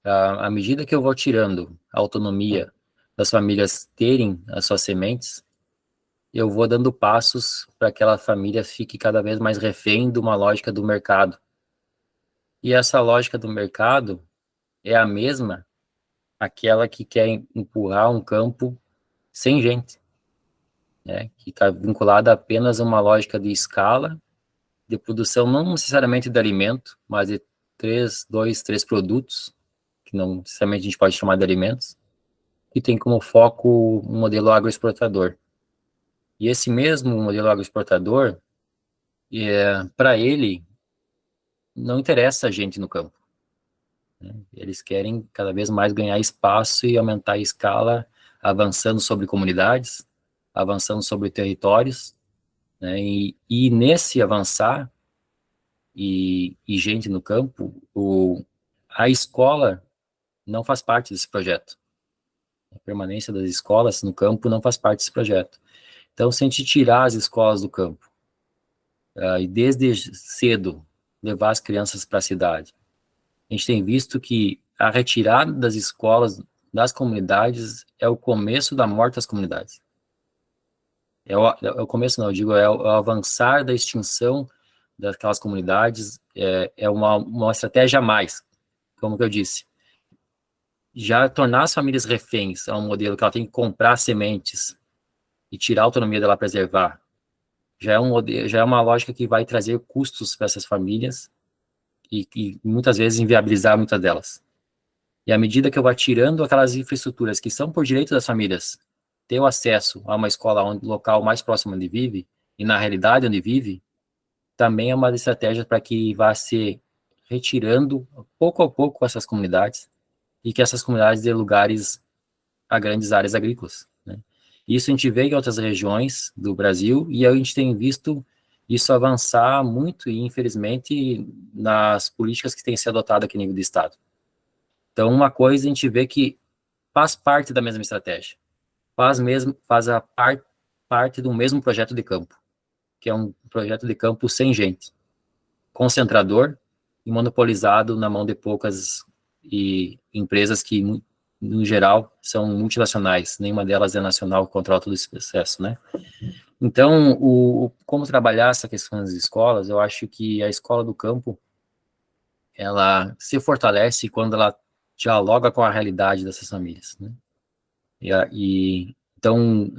À medida que eu vou tirando a autonomia das famílias terem as suas sementes, eu vou dando passos para que aquela família fique cada vez mais refém de uma lógica do mercado. E essa lógica do mercado é a mesma, aquela que quer empurrar um campo sem gente, né? Que está vinculada apenas a uma lógica de escala, de produção, não necessariamente de alimento, mas de três produtos, que não necessariamente a gente pode chamar de alimentos, que tem como foco um modelo agroexportador. E esse mesmo modelo agroexportador, para ele, não interessa a gente no campo, né? Eles querem cada vez mais ganhar espaço e aumentar a escala, avançando sobre comunidades, avançando sobre territórios, né? E nesse avançar e gente no campo, a escola não faz parte desse projeto. A permanência das escolas no campo não faz parte desse projeto. Então, se a gente tirar as escolas do campo, e desde cedo levar as crianças para a cidade, a gente tem visto que a retirada das escolas das comunidades é o começo da morte das comunidades. É o começo, não, eu digo, é o avançar da extinção daquelas comunidades, é uma estratégia a mais, como que eu disse. Já tornar as famílias reféns a um modelo que ela tem que comprar sementes e tirar a autonomia dela preservar, já é uma lógica que vai trazer custos para essas famílias e muitas vezes inviabilizar muitas delas. E à medida que eu vou tirando aquelas infraestruturas que são por direito das famílias, ter o acesso a uma escola local mais próximo onde vive, e na realidade onde vive, também é uma estratégia para que vá se retirando pouco a pouco essas comunidades e que essas comunidades dê lugares a grandes áreas agrícolas, né? Isso a gente vê em outras regiões do Brasil e a gente tem visto isso avançar muito e, infelizmente, nas políticas que têm sido adotadas aqui no nível do Estado. Então, uma coisa a gente vê que faz parte da mesma estratégia, faz parte do mesmo projeto de campo, que é um projeto de campo sem gente, concentrador e monopolizado na mão de poucas empresas que, no geral, são multinacionais, nenhuma delas é nacional que controla todo esse processo, né? Então, como trabalhar essa questão das escolas, eu acho que a escola do campo, ela se fortalece quando ela dialoga com a realidade dessas famílias, né? Então,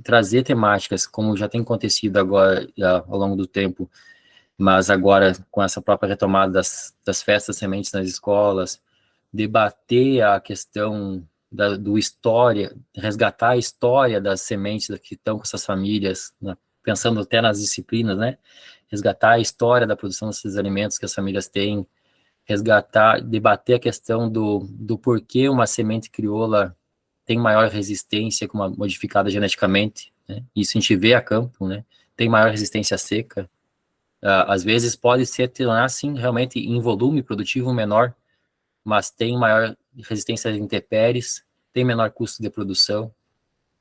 trazer temáticas, como já tem acontecido agora, ao longo do tempo, mas agora com essa própria retomada das festas sementes nas escolas, debater a questão do história, resgatar a história das sementes que estão com essas famílias, né, pensando até nas disciplinas, né? Resgatar a história da produção desses alimentos que as famílias têm, debater a questão do porquê uma semente crioula tem maior resistência que uma modificada geneticamente, né? Isso a gente vê a campo, né? Tem maior resistência à seca. Às vezes pode ser tornar, sim, realmente em volume produtivo menor, mas tem maior resistência às intempéries, tem menor custo de produção,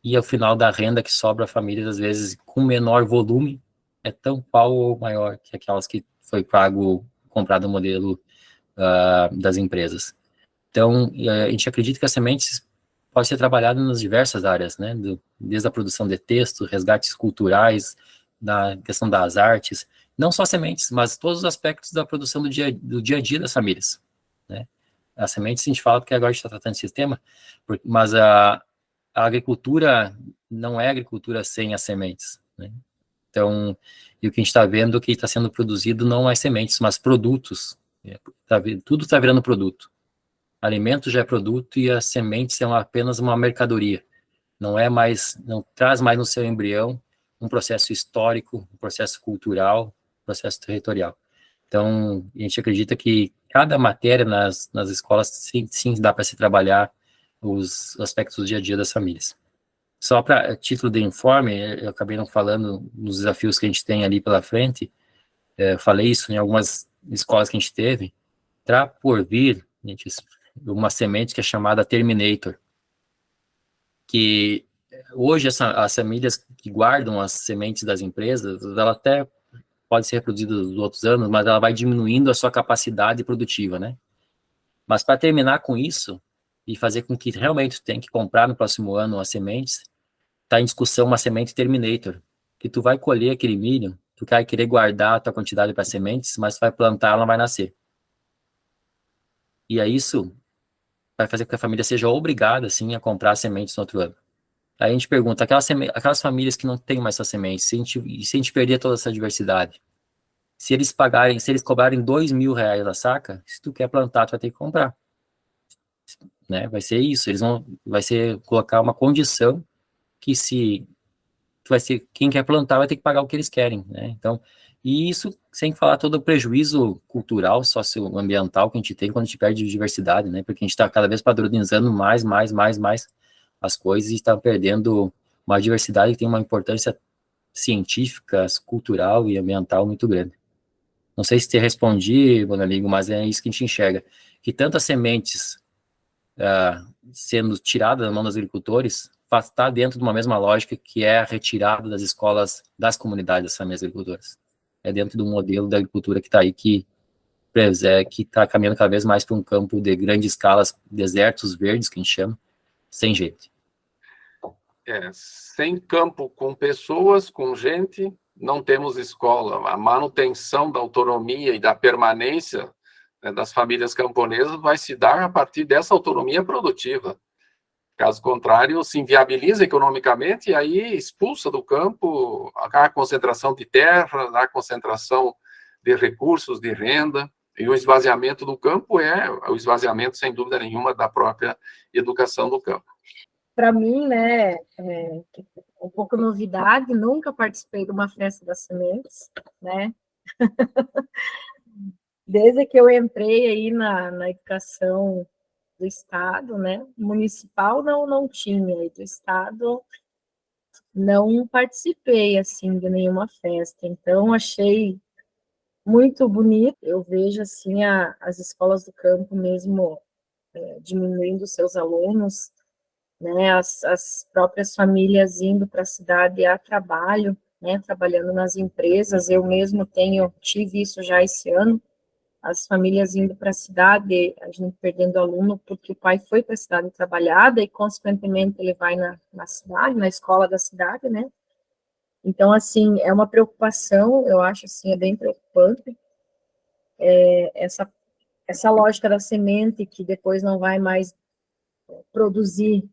e ao final da renda que sobra a famílias, às vezes, com menor volume, é tão qual ou maior que aquelas que foi comprado o modelo das empresas. Então, a gente acredita que as sementes podem ser trabalhadas nas diversas áreas, né? Desde a produção de texto, resgates culturais, da questão das artes, não só sementes, mas todos os aspectos da produção do dia a dia das famílias, né? As sementes, a gente fala porque agora a gente está tratando de sistema, mas a agricultura não é agricultura sem as sementes, né? Então, e o que a gente está vendo que está sendo produzido não é sementes, mas produtos. Tudo está virando produto. Alimento já é produto e as sementes são apenas uma mercadoria. Não traz mais no seu embrião um processo histórico, um processo cultural, um processo territorial. Então, a gente acredita que cada matéria nas escolas, sim dá para se trabalhar os aspectos do dia a dia das famílias. Só para título de informe, eu acabei não falando nos desafios que a gente tem ali pela frente, falei isso em algumas escolas que a gente teve, está por vir, gente, uma semente que é chamada Terminator, que hoje as famílias que guardam as sementes das empresas, ela até pode ser reproduzida nos outros anos, mas ela vai diminuindo a sua capacidade produtiva, né? Mas para terminar com isso, e fazer com que realmente tu tenha que comprar no próximo ano as sementes, está em discussão uma semente Terminator, que tu vai colher aquele milho, tu vai querer guardar a tua quantidade para sementes, mas tu vai plantar, ela não vai nascer. E aí isso vai fazer com que a família seja obrigada, assim, a comprar sementes no outro ano. Aí a gente pergunta, aquelas famílias que não têm mais essas sementes, se a gente perder toda essa diversidade, se eles cobrarem R$ 2.000 a saca, se tu quer plantar, tu vai ter que comprar, né? Vai ser isso, vai ser colocar uma condição que se vai ser quem quer plantar vai ter que pagar o que eles querem, né? Então, e isso sem falar todo o prejuízo cultural, socioambiental que a gente tem quando a gente perde diversidade, né? Porque a gente está cada vez padronizando mais as coisas e está perdendo uma diversidade que tem uma importância científica, cultural e ambiental muito grande. Não sei se te respondi, meu amigo, mas é isso que a gente enxerga, que tantas sementes sendo tiradas da mão dos agricultores está dentro de uma mesma lógica que é a retirada das escolas das comunidades das famílias agricultoras. É dentro do modelo da agricultura que está aí, que está caminhando cada vez mais para um campo de grande escala, desertos verdes, que a gente chama, sem jeito. Sem campo com pessoas, com gente, não temos escola. A manutenção da autonomia e da permanência, né, das famílias camponesas vai se dar a partir dessa autonomia produtiva. Caso contrário, se inviabiliza economicamente e aí expulsa do campo a concentração de terra, a concentração de recursos, de renda. E o esvaziamento do campo é o esvaziamento, sem dúvida nenhuma, da própria educação do campo. Para mim, né, um pouco novidade, nunca participei de uma festa das sementes, né? Desde que eu entrei aí na educação do Estado, né, municipal não tinha, e do Estado não participei, assim, de nenhuma festa, então achei muito bonito, eu vejo, assim, as escolas do campo mesmo diminuindo seus alunos, né, as próprias famílias indo para a cidade a trabalho, né, trabalhando nas empresas, eu mesmo tive isso já esse ano, as famílias indo para a cidade, a gente perdendo aluno porque o pai foi para a cidade trabalhar, e consequentemente ele vai na cidade, na escola da cidade, né, então, assim, é uma preocupação, eu acho, assim, é bem preocupante, essa lógica da semente que depois não vai mais produzir.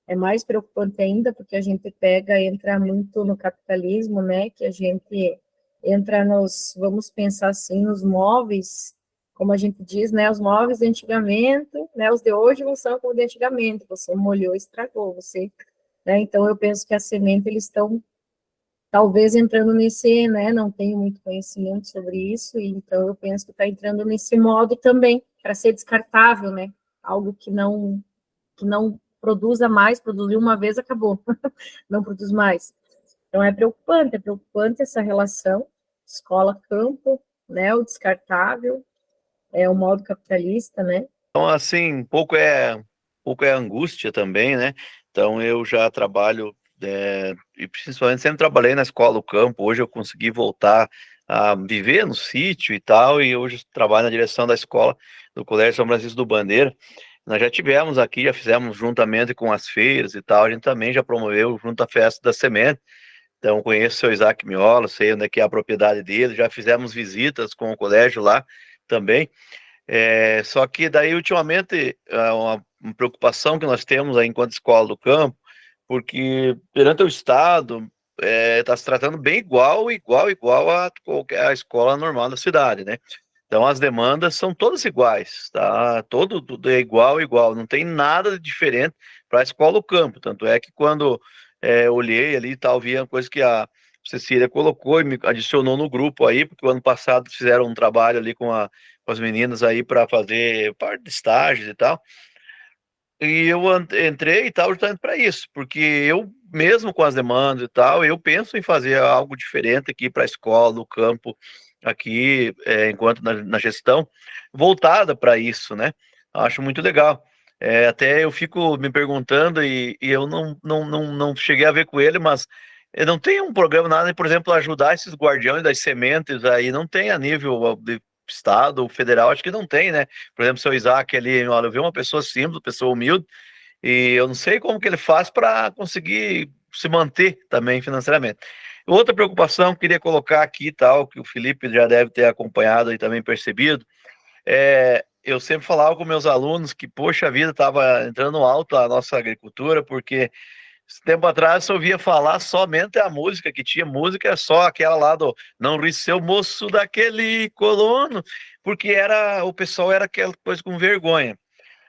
É mais preocupante ainda, porque a gente entra muito no capitalismo, né, que a gente entra vamos pensar assim, nos móveis, como a gente diz, né, os móveis de antigamente, né, os de hoje não são como de antigamente, você molhou, estragou, né, então eu penso que a semente, eles estão, talvez, entrando nesse, né, não tenho muito conhecimento sobre isso, então eu penso que está entrando nesse modo também, para ser descartável, né, algo que não produza mais, produziu uma vez, acabou, não produz mais. Então, é preocupante essa relação, escola-campo, né, o descartável, o modo capitalista, né. Então, assim, um pouco é angústia também, né, então eu já trabalho, e principalmente sempre trabalhei na escola do campo, hoje eu consegui voltar a viver no sítio e tal, e hoje trabalho na direção da escola do Colégio São Francisco do Bandeira. Nós já tivemos aqui, já fizemos juntamente com as feiras e tal, a gente também já promoveu junto à Festa da Semente, então conheço o seu Isaac Miola, sei onde é que é a propriedade dele, já fizemos visitas com o colégio lá também, só que daí ultimamente uma preocupação que nós temos aí enquanto escola do campo, porque perante o Estado está se tratando bem igual a qualquer escola normal da cidade, né? Então, as demandas são todas iguais, tá? Tudo é igual, não tem nada de diferente para a escola do campo. Tanto é que quando olhei ali e tal, vi a coisa que a Cecília colocou e me adicionou no grupo aí, porque o ano passado fizeram um trabalho ali com as meninas aí para fazer parte de estágios e tal. E eu entrei e tal, justamente para isso, porque eu, mesmo com as demandas e tal, eu penso em fazer algo diferente aqui para a escola, do campo, aqui, enquanto na gestão, voltada para isso, né? Acho muito legal. Até eu fico me perguntando, e eu não cheguei a ver com ele, mas não tem um programa, nada, por exemplo, ajudar esses guardiões das sementes aí, não tem a nível estado, o federal, acho que não tem, né? Por exemplo, o seu Isaac ali, olha, eu vi uma pessoa simples, uma pessoa humilde, e eu não sei como que ele faz para conseguir se manter também financeiramente. Outra preocupação que eu queria colocar aqui, tal, que o Felipe já deve ter acompanhado e também percebido, eu sempre falava com meus alunos que, poxa vida, estava entrando alto a nossa agricultura, porque esse tempo atrás eu ouvia falar somente a música, que tinha música só aquela lá do Não ri seu moço daquele colono, porque o pessoal era aquela coisa com vergonha.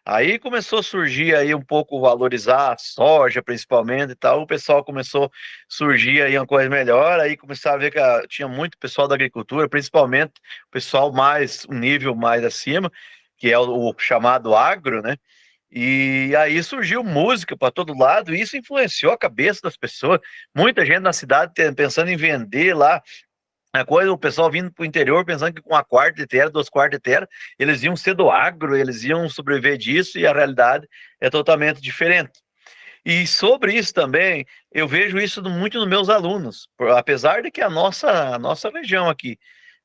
Aí começou a surgir aí um pouco valorizar a soja, principalmente e tal, o pessoal começou a surgir aí uma coisa melhor, aí começava a ver que tinha muito pessoal da agricultura, principalmente o pessoal mais, um nível mais acima, que é o chamado agro, né? E aí surgiu música para todo lado, e isso influenciou a cabeça das pessoas. Muita gente na cidade pensando em vender lá a coisa, o pessoal vindo para o interior pensando que com uma quarta de terra, 2 quartos de terra, eles iam ser do agro, eles iam sobreviver disso, e a realidade é totalmente diferente. E sobre isso também, eu vejo isso muito nos meus alunos, apesar de que a nossa região aqui,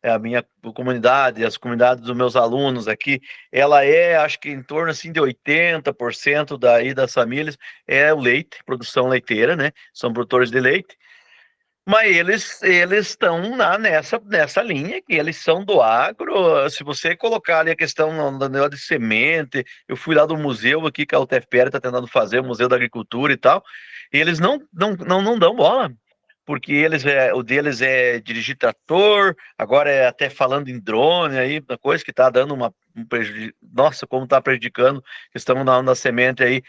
a minha comunidade, as comunidades dos meus alunos aqui, ela acho que em torno assim de 80% daí das famílias é o leite, produção leiteira, né? São produtores de leite. Mas eles estão nessa linha, que eles são do agro. Se você colocar ali a questão no negócio de semente, eu fui lá do museu aqui que a UTFPR está tentando fazer, o Museu da Agricultura e tal, e eles não dão bola, porque o deles é dirigir trator, agora é até falando em drone, aí, uma coisa que está dando um prejuízo. Nossa, como está prejudicando a questão da semente aí,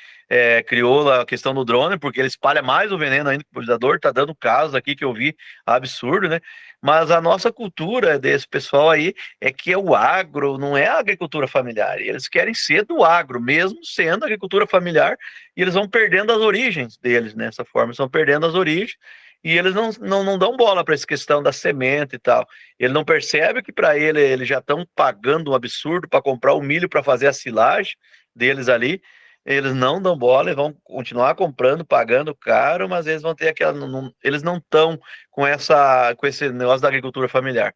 criou a questão do drone, porque ele espalha mais o veneno ainda que o pulverizador, está dando casos aqui que eu vi, absurdo, né? Mas a nossa cultura desse pessoal aí é que é o agro, não é a agricultura familiar, e eles querem ser do agro, mesmo sendo agricultura familiar, e eles vão perdendo as origens deles nessa forma, eles vão perdendo as origens, e eles não dão bola para essa questão da semente e tal. Ele não percebe que para eles já estão pagando um absurdo para comprar o milho para fazer a silagem deles ali. Eles não dão bola, eles vão continuar comprando, pagando caro, mas eles vão ter aquela. Eles não estão com esse negócio da agricultura familiar.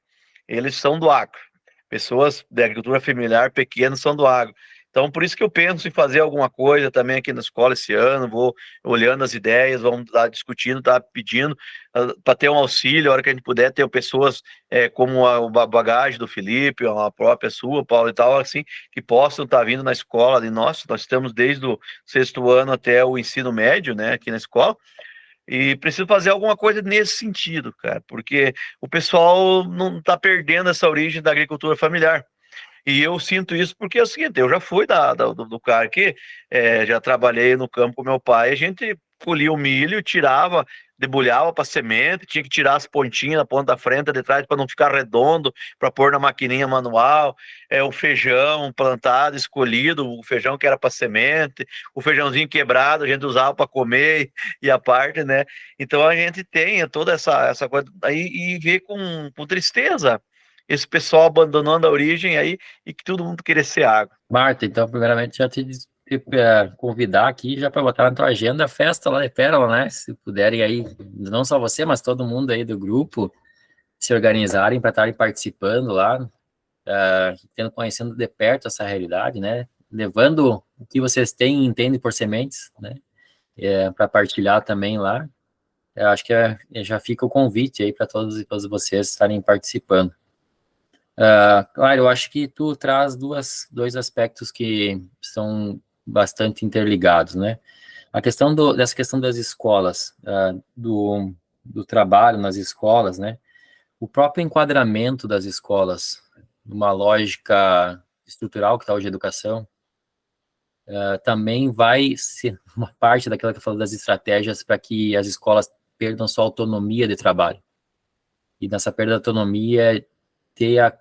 Eles são do agro. Pessoas da agricultura familiar pequenas são do agro. Então, por isso que eu penso em fazer alguma coisa também aqui na escola esse ano, vou olhando as ideias, vamos lá discutindo, tá pedindo para ter um auxílio, a hora que a gente puder ter pessoas como a bagagem do Felipe, a própria sua, Paulo e tal, assim, que possam estar vindo na escola de nós estamos desde o 6º ano até o ensino médio, né, aqui na escola, e preciso fazer alguma coisa nesse sentido, cara, porque o pessoal não está perdendo essa origem da agricultura familiar. E eu sinto isso porque é o seguinte, eu já fui do cara que já trabalhei no campo com meu pai, a gente colhia o milho, tirava, debulhava para semente, tinha que tirar as pontinhas na ponta da frente, de trás, para não ficar redondo, para pôr na maquininha manual, o feijão plantado, escolhido, o feijão que era para semente, o feijãozinho quebrado a gente usava para comer e a parte, né? Então a gente tem toda essa coisa aí e vê com tristeza esse pessoal abandonando a origem aí e que todo mundo querer ser água. Marta, então, primeiramente, já te convidar aqui já para botar na tua agenda a festa lá de Pérola, né? Se puderem aí, não só você, mas todo mundo aí do grupo, se organizarem para estarem participando lá, conhecendo de perto essa realidade, né? Levando o que vocês têm e entendem por sementes, né? Para partilhar também lá. Eu acho que já fica o convite aí para todos e todas vocês estarem participando. Claro, eu acho que tu traz dois aspectos que são bastante interligados, né? Dessa questão das escolas, do trabalho nas escolas, né? O próprio enquadramento das escolas, numa lógica estrutural que está hoje a educação, também vai ser uma parte daquela que eu falo das estratégias para que as escolas perdam sua autonomia de trabalho. E nessa perda de autonomia, ter a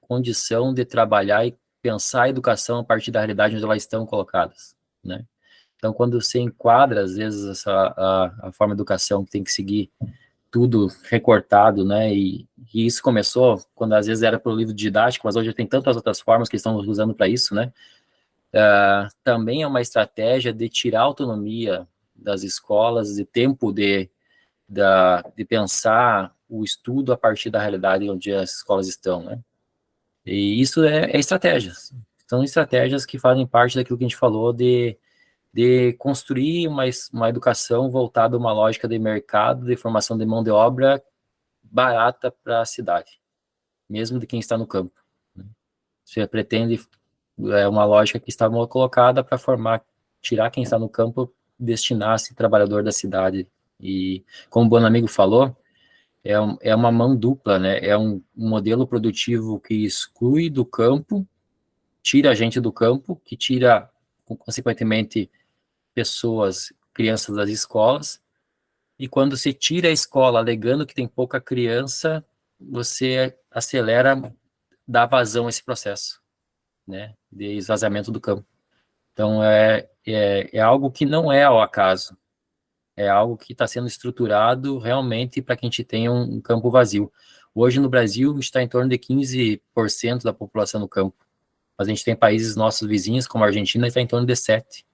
condição de trabalhar e pensar a educação a partir da realidade onde elas estão colocadas, né? Então, quando você enquadra, às vezes, a forma de educação que tem que seguir tudo recortado, né, e isso começou quando, às vezes, era para o livro didático, mas hoje tem tantas outras formas que estão usando para isso, né? Também é uma estratégia de tirar a autonomia das escolas, de tempo de pensar o estudo a partir da realidade onde as escolas estão, né? E isso é estratégias. São estratégias que fazem parte daquilo que a gente falou de construir uma educação voltada a uma lógica de mercado, de formação de mão de obra barata para a cidade, mesmo de quem está no campo. Você pretende uma lógica que está colocada para formar, tirar quem está no campo, destinar-se trabalhador da cidade. E, como o Bonamigo falou, é uma mão dupla, né? É um modelo produtivo que exclui do campo, tira a gente do campo, que tira, consequentemente, pessoas, crianças das escolas, e quando se tira a escola alegando que tem pouca criança, você acelera, dá vazão a esse processo, né, de esvaziamento do campo. Então, é algo que não é ao acaso, é algo que está sendo estruturado realmente para que a gente tenha um campo vazio. Hoje, no Brasil, está em torno de 15% da população no campo, mas a gente tem países nossos vizinhos, como a Argentina, que está em torno de 7%,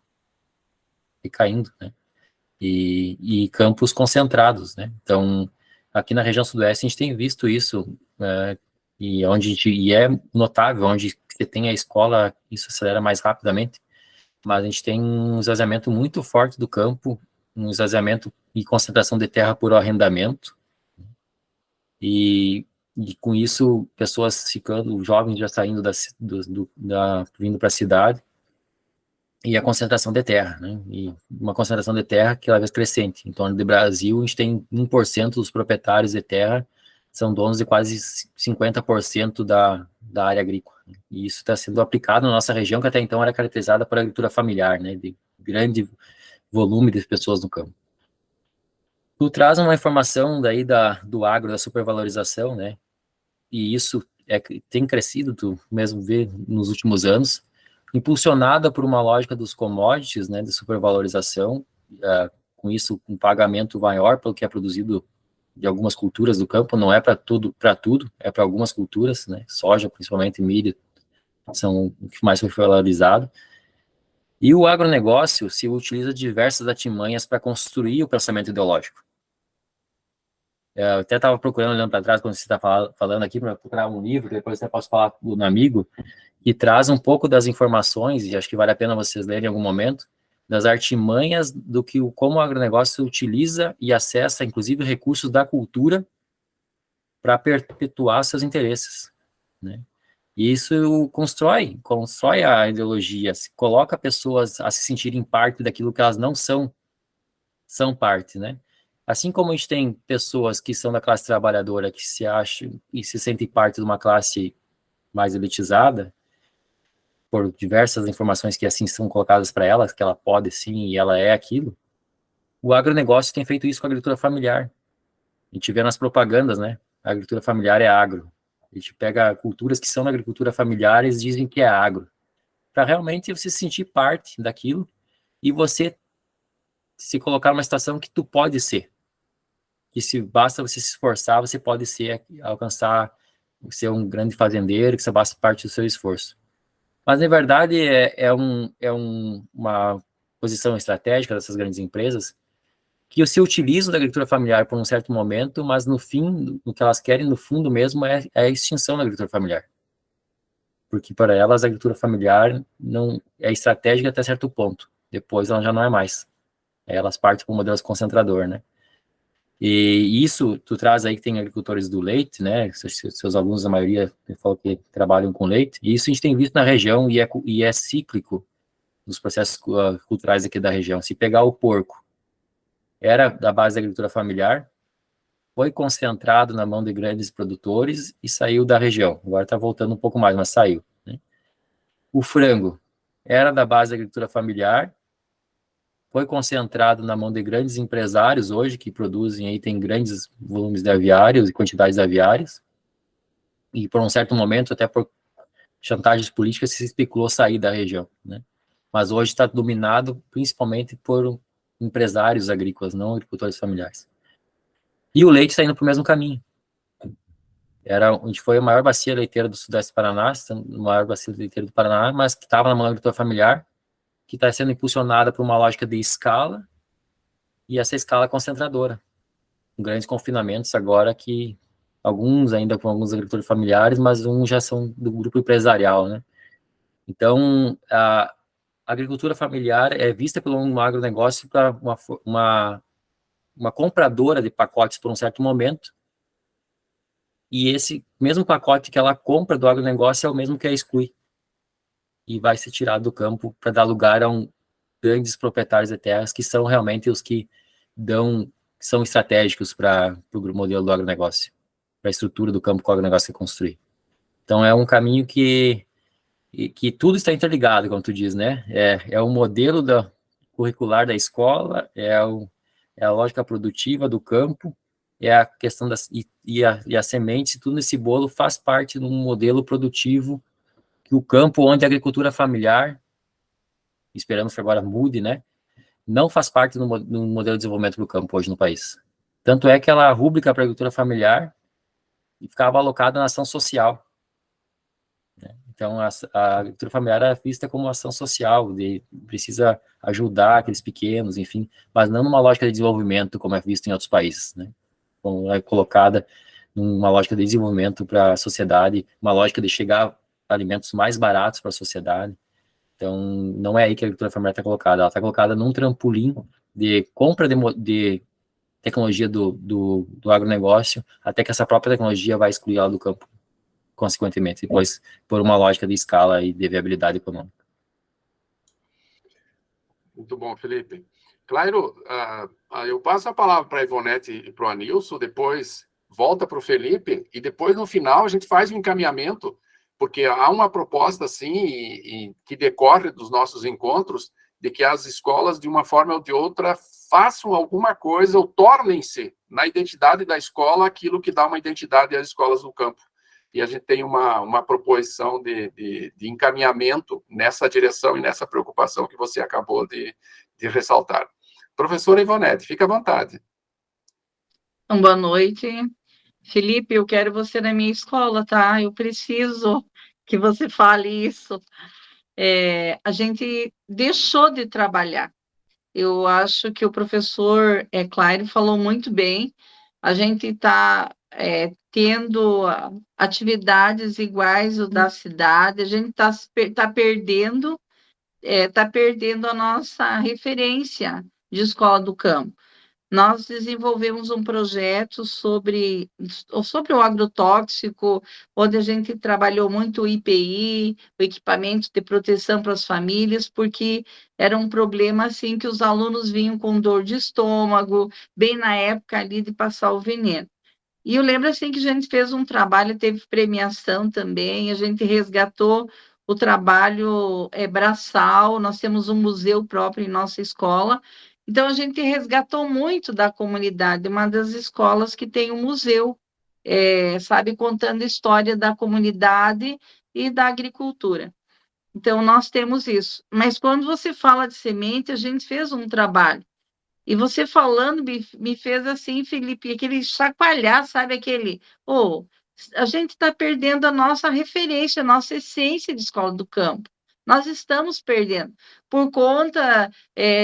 e caindo, né? E campos concentrados, né? Então, aqui na região sudoeste a gente tem visto isso, e é notável, onde você tem a escola, isso acelera mais rapidamente, mas a gente tem um esvaziamento muito forte do campo, um esvaziamento e concentração de terra por arrendamento, e com isso, pessoas ficando, jovens já saindo vindo para a cidade, e a concentração de terra, né? E uma concentração de terra que cada vez crescente. Em torno do Brasil, a gente tem 1% dos proprietários de terra são donos de quase 50% da área agrícola. E isso está sendo aplicado na nossa região, que até então era caracterizada por agricultura familiar, né? De grande volume de pessoas no campo. Tu traz uma informação daí do agro, da supervalorização, né? E isso tem crescido, tu mesmo vê nos últimos anos, impulsionada por uma lógica dos commodities, né, de supervalorização, com isso um pagamento maior pelo que é produzido de algumas culturas do campo, não é para tudo, é para algumas culturas, né, soja, principalmente milho, são o que mais foi valorizado. E o agronegócio se utiliza de diversas artimanhas para construir o pensamento ideológico. Eu até estava procurando, olhando para trás, quando você está falando aqui, para procurar um livro, depois eu posso falar com um amigo, que traz um pouco das informações, e acho que vale a pena vocês lerem em algum momento, das artimanhas do que como o agronegócio utiliza e acessa, inclusive, recursos da cultura para perpetuar seus interesses, né? E isso constrói a ideologia, coloca pessoas a se sentirem parte daquilo que elas não são parte, né? Assim como a gente tem pessoas que são da classe trabalhadora, que se acham e se sentem parte de uma classe mais elitizada, por diversas informações que assim são colocadas para ela, que ela pode sim e ela é aquilo, o agronegócio tem feito isso com a agricultura familiar. A gente vê nas propagandas, né? A agricultura familiar é agro. A gente pega culturas que são da agricultura familiar e dizem que é agro. Para realmente você se sentir parte daquilo e você se colocar numa situação que tu pode ser. Que se basta você se esforçar, você pode alcançar, ser um grande fazendeiro, que você basta parte do seu esforço. Mas, na verdade, uma posição estratégica dessas grandes empresas que se utilizam da agricultura familiar por um certo momento, mas, no fim, o que elas querem, no fundo mesmo, é a extinção da agricultura familiar. Porque, para elas, a agricultura familiar não é estratégica até certo ponto. Depois, ela já não é mais. Elas partem para o modelo concentrador, né? E isso, tu traz aí que tem agricultores do leite, né? Seus alunos, a maioria, falam que trabalham com leite. E isso a gente tem visto na região e é cíclico nos processos culturais aqui da região. Se pegar o porco, era da base da agricultura familiar, foi concentrado na mão de grandes produtores e saiu da região. Agora está voltando um pouco mais, mas saiu, né? O frango era da base da agricultura familiar, foi concentrado na mão de grandes empresários hoje, que produzem aí, tem grandes volumes de aviários e quantidades de aviários, e por um certo momento, até por chantagens políticas, se especulou sair da região, né? Mas hoje está dominado principalmente por empresários agrícolas, não agricultores familiares. E o leite está indo para o mesmo caminho. A gente foi a maior bacia leiteira do Sudeste do Paraná, a maior bacia leiteira do Paraná, mas que estava na mão da agricultura familiar, que está sendo impulsionada por uma lógica de escala, e essa escala concentradora, com grandes confinamentos agora que alguns ainda com alguns agricultores familiares, mas uns já são do grupo empresarial, né? Então, a agricultura familiar é vista pelo agronegócio para uma compradora de pacotes por um certo momento, e esse mesmo pacote que ela compra do agronegócio é o mesmo que a exclui, e vai ser tirado do campo para dar lugar a grandes proprietários de terras, que são realmente os que são estratégicos para o modelo do agronegócio, para a estrutura do campo que o agronegócio quer construir. Então, é um caminho que tudo está interligado, como tu diz, né? É o modelo curricular da escola, é a lógica produtiva do campo, é a questão e a semente, tudo nesse bolo faz parte de um modelo produtivo que o campo onde a agricultura familiar, esperamos que agora mude, né? Não faz parte do modelo de desenvolvimento do campo hoje no país. Tanto é que ela rúbrica para a agricultura familiar e ficava alocada na ação social. Então, a agricultura familiar é vista como ação social, precisa ajudar aqueles pequenos, enfim, mas não numa lógica de desenvolvimento, como é visto em outros países, né? Como é colocada numa lógica de desenvolvimento para a sociedade, uma lógica de chegar a alimentos mais baratos para a sociedade. Então, não é aí que a agricultura familiar está colocada, ela está colocada num trampolim de compra de tecnologia do agronegócio, até que essa própria tecnologia vai excluir ela do campo, consequentemente, depois por uma lógica de escala e de viabilidade econômica. Muito bom, Felipe. Clairo, eu passo a palavra para a Ivonete e para o Anilson, depois volta para o Felipe, e depois, no final, a gente faz um encaminhamento, porque há uma proposta, assim, que decorre dos nossos encontros, de que as escolas, de uma forma ou de outra, façam alguma coisa ou tornem-se, na identidade da escola, aquilo que dá uma identidade às escolas do campo. E a gente tem uma proposição de encaminhamento nessa direção e nessa preocupação que você acabou de ressaltar. Professora Ivonete, fica à vontade. Então, boa noite. Felipe, eu quero você na minha escola, tá? Eu preciso que você fale isso. A gente deixou de trabalhar. Eu acho que o professor Claire falou muito bem. A gente está tendo atividades iguais ao da cidade, a gente tá perdendo a nossa referência de escola do campo. Nós desenvolvemos um projeto sobre o agrotóxico, onde a gente trabalhou muito o IPI, o equipamento de proteção para as famílias, porque era um problema assim que os alunos vinham com dor de estômago, bem na época ali de passar o veneno. E eu lembro assim que a gente fez um trabalho, teve premiação também, a gente resgatou o trabalho braçal, nós temos um museu próprio em nossa escola, então a gente resgatou muito da comunidade, uma das escolas que tem um museu, sabe, contando a história da comunidade e da agricultura. Então nós temos isso. Mas quando você fala de semente, a gente fez um trabalho. E você falando me fez assim, Felipe, aquele chacoalhar, sabe, a gente está perdendo a nossa referência, a nossa essência de escola do campo. Nós estamos perdendo, por conta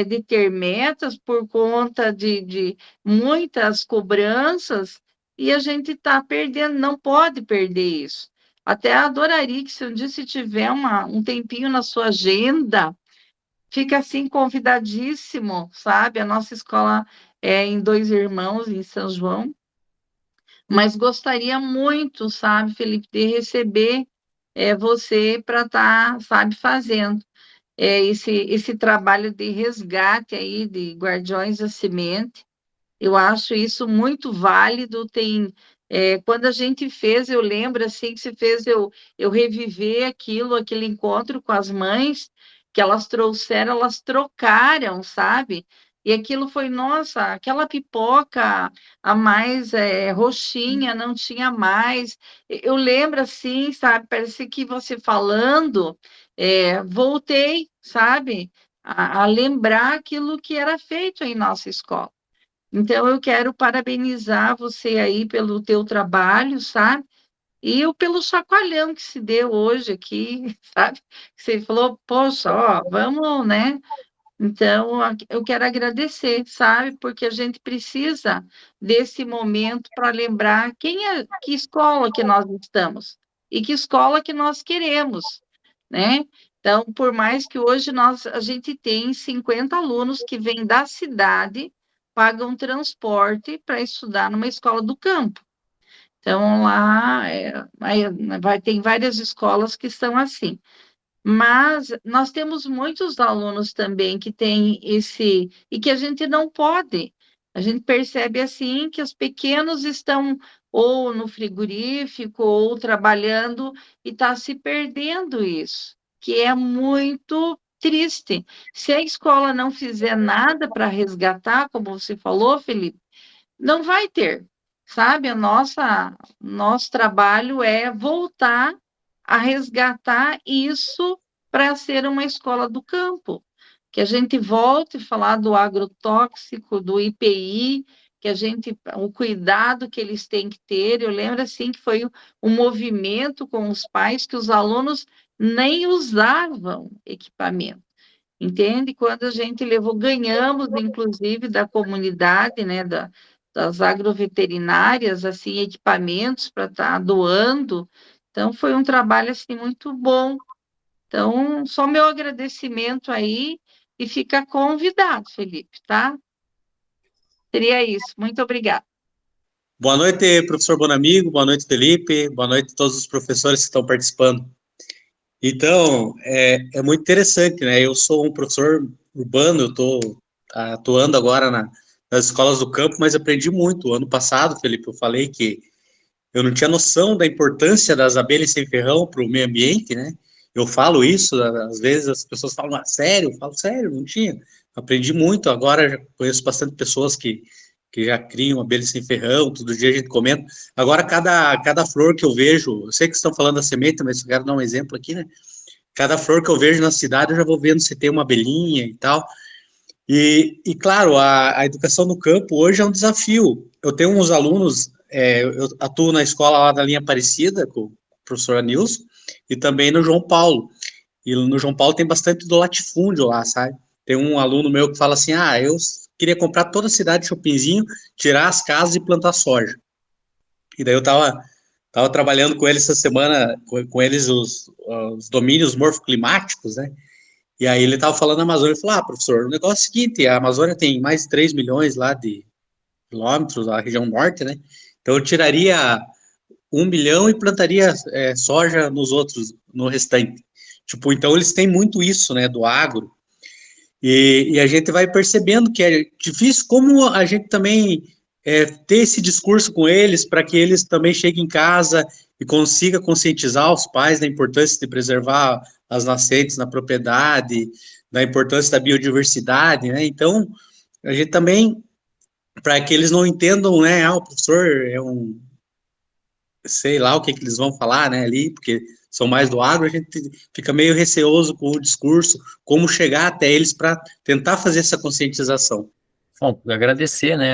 de ter metas, por conta de muitas cobranças, e a gente está perdendo, não pode perder isso. Até adoraria que se um dia se tiver um tempinho na sua agenda, fica assim convidadíssimo, sabe? A nossa escola é em Dois Irmãos, em São João, mas gostaria muito, sabe, Felipe, de receber você para estar, sabe, fazendo esse trabalho de resgate aí de Guardiões da Semente. Eu acho isso muito válido. Quando a gente fez, eu lembro assim que se fez eu reviver aquele encontro com as mães que elas trouxeram, elas trocaram, sabe? E aquilo foi, nossa, aquela pipoca a mais roxinha, não tinha mais. Eu lembro assim, sabe? Parece que você falando, voltei, sabe? A lembrar aquilo que era feito em nossa escola. Então, eu quero parabenizar você aí pelo teu trabalho, sabe? E pelo chacoalhão que se deu hoje aqui, sabe? Você falou, poxa, ó, vamos, né? Então, eu quero agradecer, sabe? Porque a gente precisa desse momento para lembrar que escola que nós estamos e que escola que nós queremos, né? Então, por mais que hoje a gente tem 50 alunos que vêm da cidade, pagam transporte para estudar numa escola do campo. Então, lá tem várias escolas que estão assim. Mas nós temos muitos alunos também que têm e que a gente não pode. A gente percebe assim que os pequenos estão ou no frigorífico ou trabalhando e está se perdendo isso, que é muito triste. Se a escola não fizer nada para resgatar, como você falou, Felipe, não vai ter, sabe? Nosso trabalho é voltar a resgatar isso para ser uma escola do campo, que a gente volte a falar do agrotóxico, do IPI, o cuidado que eles têm que ter. Eu lembro assim que foi um movimento com os pais que os alunos nem usavam equipamento. Entende? Quando a gente ganhamos, inclusive, da comunidade, né, das agroveterinárias, assim, equipamentos para estar doando. Então, foi um trabalho, assim, muito bom. Então, só meu agradecimento aí e fica convidado, Felipe, tá? Seria isso. Muito obrigada. Boa noite, professor Bonamigo, boa noite, Felipe, boa noite a todos os professores que estão participando. Então, é muito interessante, né? Eu sou um professor urbano, eu estou atuando agora nas escolas do campo, mas aprendi muito. Ano passado, Felipe, eu falei que eu não tinha noção da importância das abelhas sem ferrão para o meio ambiente, né? Eu falo isso, às vezes as pessoas falam, sério? Eu falo, sério, não tinha. Aprendi muito, agora já conheço bastante pessoas que já criam abelhas sem ferrão, todo dia a gente comenta. Agora, cada flor que eu vejo, eu sei que estão falando da semente, mas eu quero dar um exemplo aqui, né? Cada flor que eu vejo na cidade, eu já vou vendo se tem uma abelhinha e tal. E claro, a educação no campo hoje é um desafio. Eu tenho uns alunos, eu atuo na escola lá da linha Aparecida, com o professor Anilson, e também no João Paulo. E no João Paulo tem bastante do latifúndio lá, sabe? Tem um aluno meu que fala assim, eu queria comprar toda a cidade de Chopinzinho, tirar as casas e plantar soja. E daí eu tava trabalhando com eles essa semana, com eles os domínios morfoclimáticos, né? E aí ele tava falando da Amazônia, ele falou, professor, o negócio é o seguinte, a Amazônia tem mais de 3 milhões lá de quilômetros, a região norte, né? Então eu tiraria 1 milhão e plantaria soja no restante. Tipo, então eles têm muito isso, né, do agro, e a gente vai percebendo que é difícil, como a gente também ter esse discurso com eles, para que eles também cheguem em casa e consiga conscientizar os pais da importância de preservar as nascentes na propriedade, da importância da biodiversidade, né? Então, a gente também, para que eles não entendam, né, o professor é sei lá o que eles vão falar, né, ali, porque são mais do agro, a gente fica meio receoso com o discurso, como chegar até eles para tentar fazer essa conscientização. Bom, agradecer, né,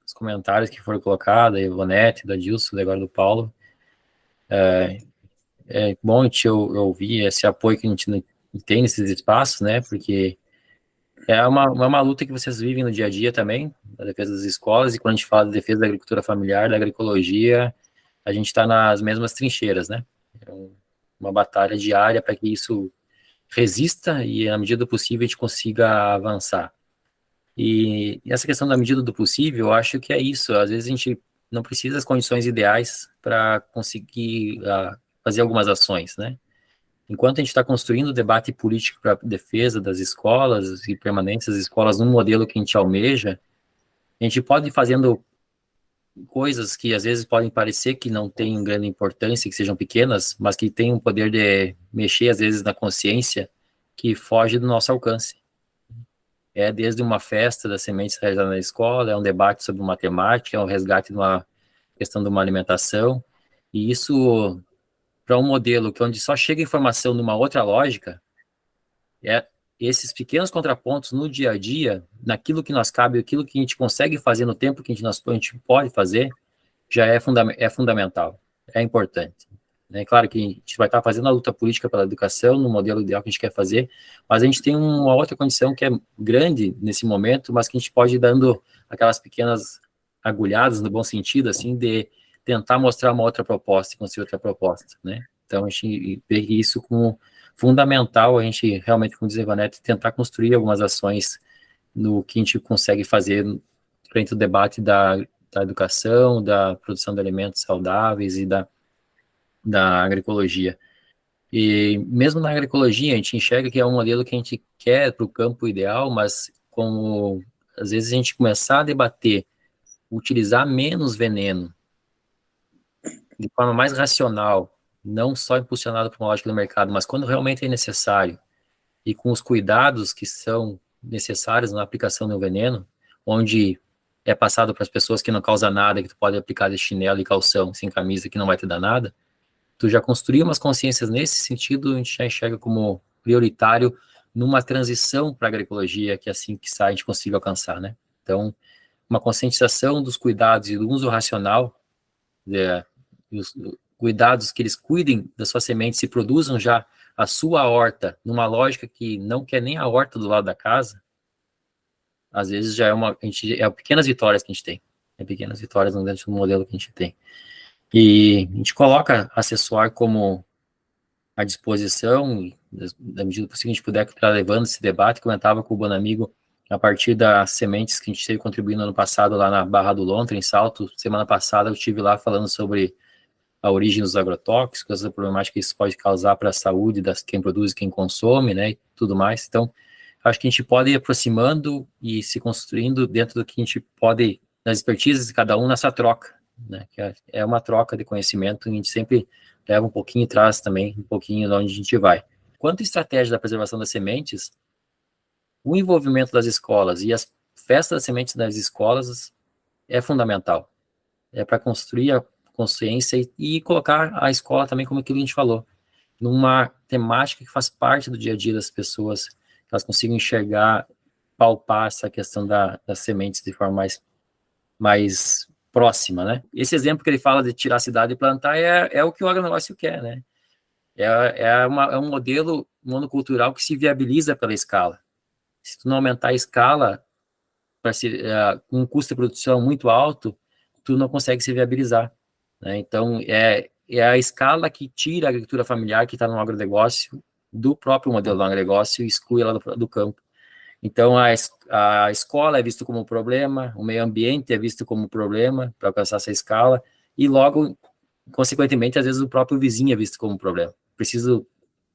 os comentários que foram colocados, a Ivonete, da Dilson, agora do Paulo. É bom a gente ouvir esse apoio que a gente tem nesses espaços, né, porque é uma luta que vocês vivem no dia a dia também, da defesa das escolas, e quando a gente fala de defesa da agricultura familiar, da agroecologia, a gente está nas mesmas trincheiras, né? É uma batalha diária para que isso resista e, na medida do possível, a gente consiga avançar. E essa questão da medida do possível, eu acho que é isso. Às vezes a gente não precisa das condições ideais para conseguir fazer algumas ações, né? Enquanto a gente está construindo o debate político para a defesa das escolas e permanência das escolas num modelo que a gente almeja, a gente pode ir fazendo coisas que às vezes podem parecer que não têm grande importância, que sejam pequenas, mas que têm um poder de mexer às vezes na consciência que foge do nosso alcance. É desde uma festa das sementes realizada na escola, é um debate sobre matemática, é um resgate de uma questão de uma alimentação, e isso para um modelo que onde só chega informação numa outra lógica, esses pequenos contrapontos no dia a dia, naquilo que nós cabe, aquilo que a gente consegue fazer no tempo que a gente pode fazer, já é fundamental, é importante. É claro que a gente vai estar fazendo a luta política pela educação, no modelo ideal que a gente quer fazer, mas a gente tem uma outra condição que é grande nesse momento, mas que a gente pode ir dando aquelas pequenas agulhadas, no bom sentido, assim, de tentar mostrar uma outra proposta e construir outra proposta, né? Então, a gente vê isso como fundamental, a gente realmente, como diz a Ivanete, tentar construir algumas ações no que a gente consegue fazer frente ao debate da educação, da produção de alimentos saudáveis e da agroecologia. E mesmo na agroecologia, a gente enxerga que é um modelo que a gente quer para o campo ideal, mas como às vezes a gente começar a debater, utilizar menos veneno, de forma mais racional, não só impulsionado por uma lógica do mercado, mas quando realmente é necessário, e com os cuidados que são necessários na aplicação do veneno, onde é passado para as pessoas que não causa nada, que tu pode aplicar de chinelo e calção, sem camisa, que não vai te dar nada, tu já construiu umas consciências nesse sentido, a gente já enxerga como prioritário numa transição para a agroecologia, que assim que sai a gente consiga alcançar, né? Então, uma conscientização dos cuidados e do uso racional, os cuidados que eles cuidem das suas sementes e produzam já a sua horta, numa lógica que não quer nem a horta do lado da casa, às vezes já é pequenas vitórias que a gente tem, pequenas vitórias dentro do modelo que a gente tem. E a gente coloca acessório como à disposição, da medida do possível, a gente puder estar levando esse debate. Comentava com o Bonamigo, a partir das sementes que a gente esteve contribuindo ano passado lá na Barra do Lontra, em Salto. Semana passada eu estive lá falando sobre a origem dos agrotóxicos, a problemática que isso pode causar para a saúde de quem produz e quem consome, né, e tudo mais. Então, acho que a gente pode ir aproximando e se construindo dentro do que a gente pode, das expertises de cada um nessa troca, né, que é uma troca de conhecimento, e a gente sempre leva um pouquinho e traz também um pouquinho de onde a gente vai. Quanto à estratégia da preservação das sementes, o envolvimento das escolas e as festas das sementes das escolas é fundamental. É para construir a consciência e colocar a escola também, como aquilo que a gente falou, numa temática que faz parte do dia a dia das pessoas, que elas consigam enxergar, palpar essa questão das sementes de forma mais próxima, né? Esse exemplo que ele fala de tirar a cidade e plantar é o que o agronegócio quer, né? É um modelo monocultural que se viabiliza pela escala. Se tu não aumentar a escala, com um custo de produção muito alto, tu não consegue se viabilizar, né? Então, é a escala que tira a agricultura familiar que está no agronegócio do próprio modelo do agronegócio e exclui ela do campo. Então, a escola é vista como um problema, o meio ambiente é visto como um problema para alcançar essa escala, e logo, consequentemente, às vezes o próprio vizinho é visto como um problema. Preciso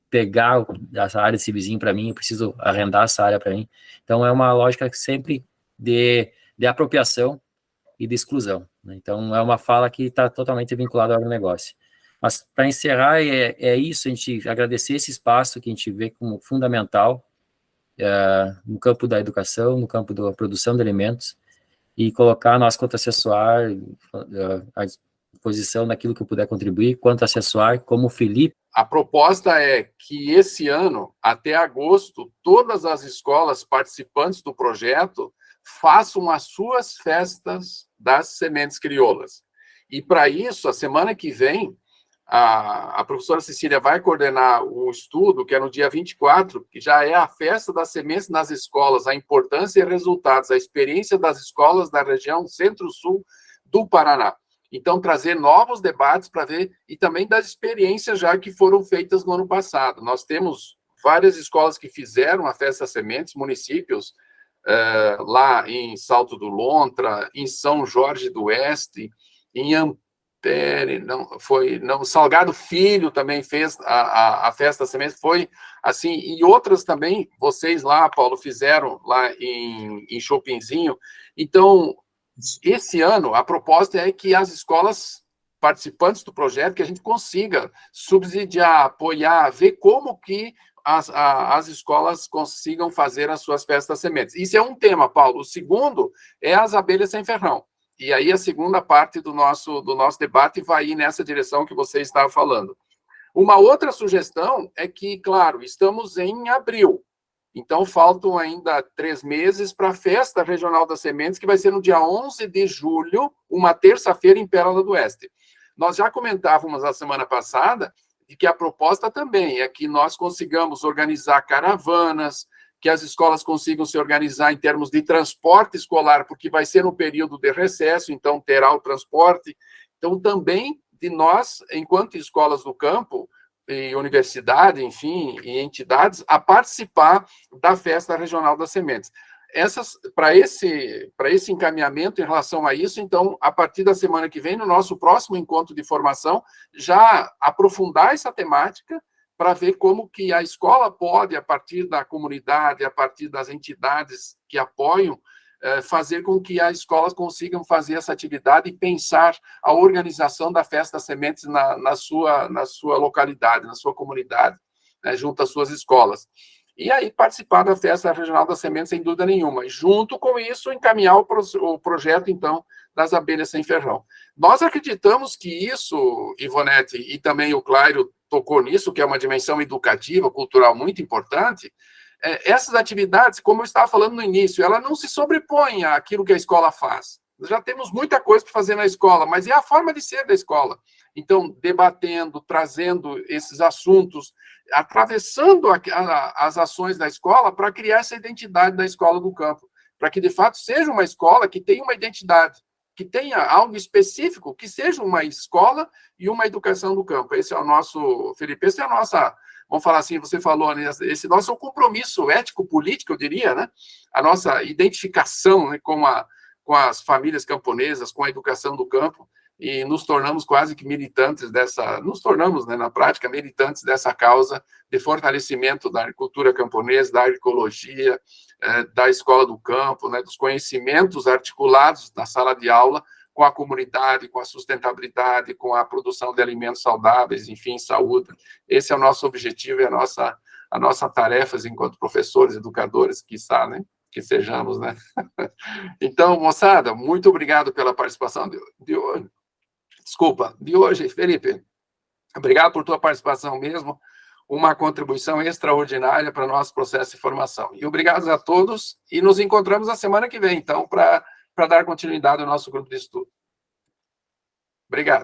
pegar essa área desse vizinho para mim, eu preciso arrendar essa área para mim. Então, é uma lógica sempre de apropriação e de exclusão, né? Então, é uma fala que está totalmente vinculada ao agronegócio. Mas, para encerrar, é isso, a gente agradecer esse espaço que a gente vê como fundamental no campo da educação, no campo da produção de alimentos, e colocar nós, quanto assessoar, à disposição daquilo que eu puder contribuir, quanto assessoar, como o Felipe. A proposta é que esse ano, até agosto, todas as escolas participantes do projeto façam as suas festas das sementes crioulas. E, para isso, a semana que vem, a professora Cecília vai coordenar um estudo, que é no dia 24, que já é a festa das sementes nas escolas, a importância e resultados, a experiência das escolas da região centro-sul do Paraná. Então, trazer novos debates para ver, e também das experiências já que foram feitas no ano passado. Nós temos várias escolas que fizeram a festa das sementes, municípios, lá em Salto do Lontra, em São Jorge do Oeste, em Salgado Filho também fez a festa das sementes, foi assim, e outras também, vocês lá, Paulo, fizeram lá em Chopinzinho. Então, esse ano, a proposta é que as escolas participantes do projeto, que a gente consiga subsidiar, apoiar, ver como que as escolas consigam fazer as suas festas sementes. Isso é um tema, Paulo. O segundo é as abelhas sem ferrão. E aí a segunda parte do nosso debate vai ir nessa direção que você estava falando. Uma outra sugestão é que, claro, estamos em abril, então faltam ainda 3 meses para a Festa Regional das Sementes, que vai ser no dia 11 de julho, uma terça-feira em Pérola do Oeste. Nós já comentávamos a semana passada de que a proposta também é que nós consigamos organizar caravanas, que as escolas consigam se organizar em termos de transporte escolar, porque vai ser no período de recesso, então terá o transporte. Então, também de nós, enquanto escolas do campo, e universidade, enfim, e entidades, a participar da Festa Regional das Sementes. Para esse encaminhamento em relação a isso, então, a partir da semana que vem, no nosso próximo encontro de formação, já aprofundar essa temática para ver como que a escola pode, a partir da comunidade, a partir das entidades que apoiam, fazer com que as escolas consigam fazer essa atividade e pensar a organização da Festa das Sementes na sua localidade, na sua comunidade, né, junto às suas escolas. E aí participar da Festa Regional das Sementes, sem dúvida nenhuma. Junto com isso, encaminhar o projeto, então, das abelhas sem ferrão. Nós acreditamos que isso, Ivonete, e também o Cláudio tocou nisso, que é uma dimensão educativa, cultural muito importante, essas atividades, como eu estava falando no início, ela não se sobrepõe àquilo que a escola faz. Nós já temos muita coisa para fazer na escola, mas é a forma de ser da escola. Então, debatendo, trazendo esses assuntos, atravessando as ações da escola para criar essa identidade da escola do campo, para que, de fato, seja uma escola que tenha uma identidade, que tenha algo específico, que seja uma escola e uma educação do campo. Esse é o nosso, Felipe, essa é a nossa, vamos falar assim, você falou, né, esse nosso compromisso ético-político, eu diria, né, a nossa identificação, né, com as famílias camponesas, com a educação do campo, e nos tornamos quase que militantes né, na prática, militantes dessa causa de fortalecimento da agricultura camponesa, da agroecologia, da escola do campo, né, dos conhecimentos articulados na sala de aula com a comunidade, com a sustentabilidade, com a produção de alimentos saudáveis, enfim, saúde. Esse é o nosso objetivo e a nossa tarefa enquanto professores, educadores, quiçá, né, que sejamos, né? Então, moçada, muito obrigado pela participação de hoje. Desculpa, de hoje, Felipe. Obrigado por tua participação mesmo, uma contribuição extraordinária para o nosso processo de formação. E obrigado a todos, e nos encontramos na semana que vem, então, para dar continuidade ao nosso grupo de estudo. Obrigado.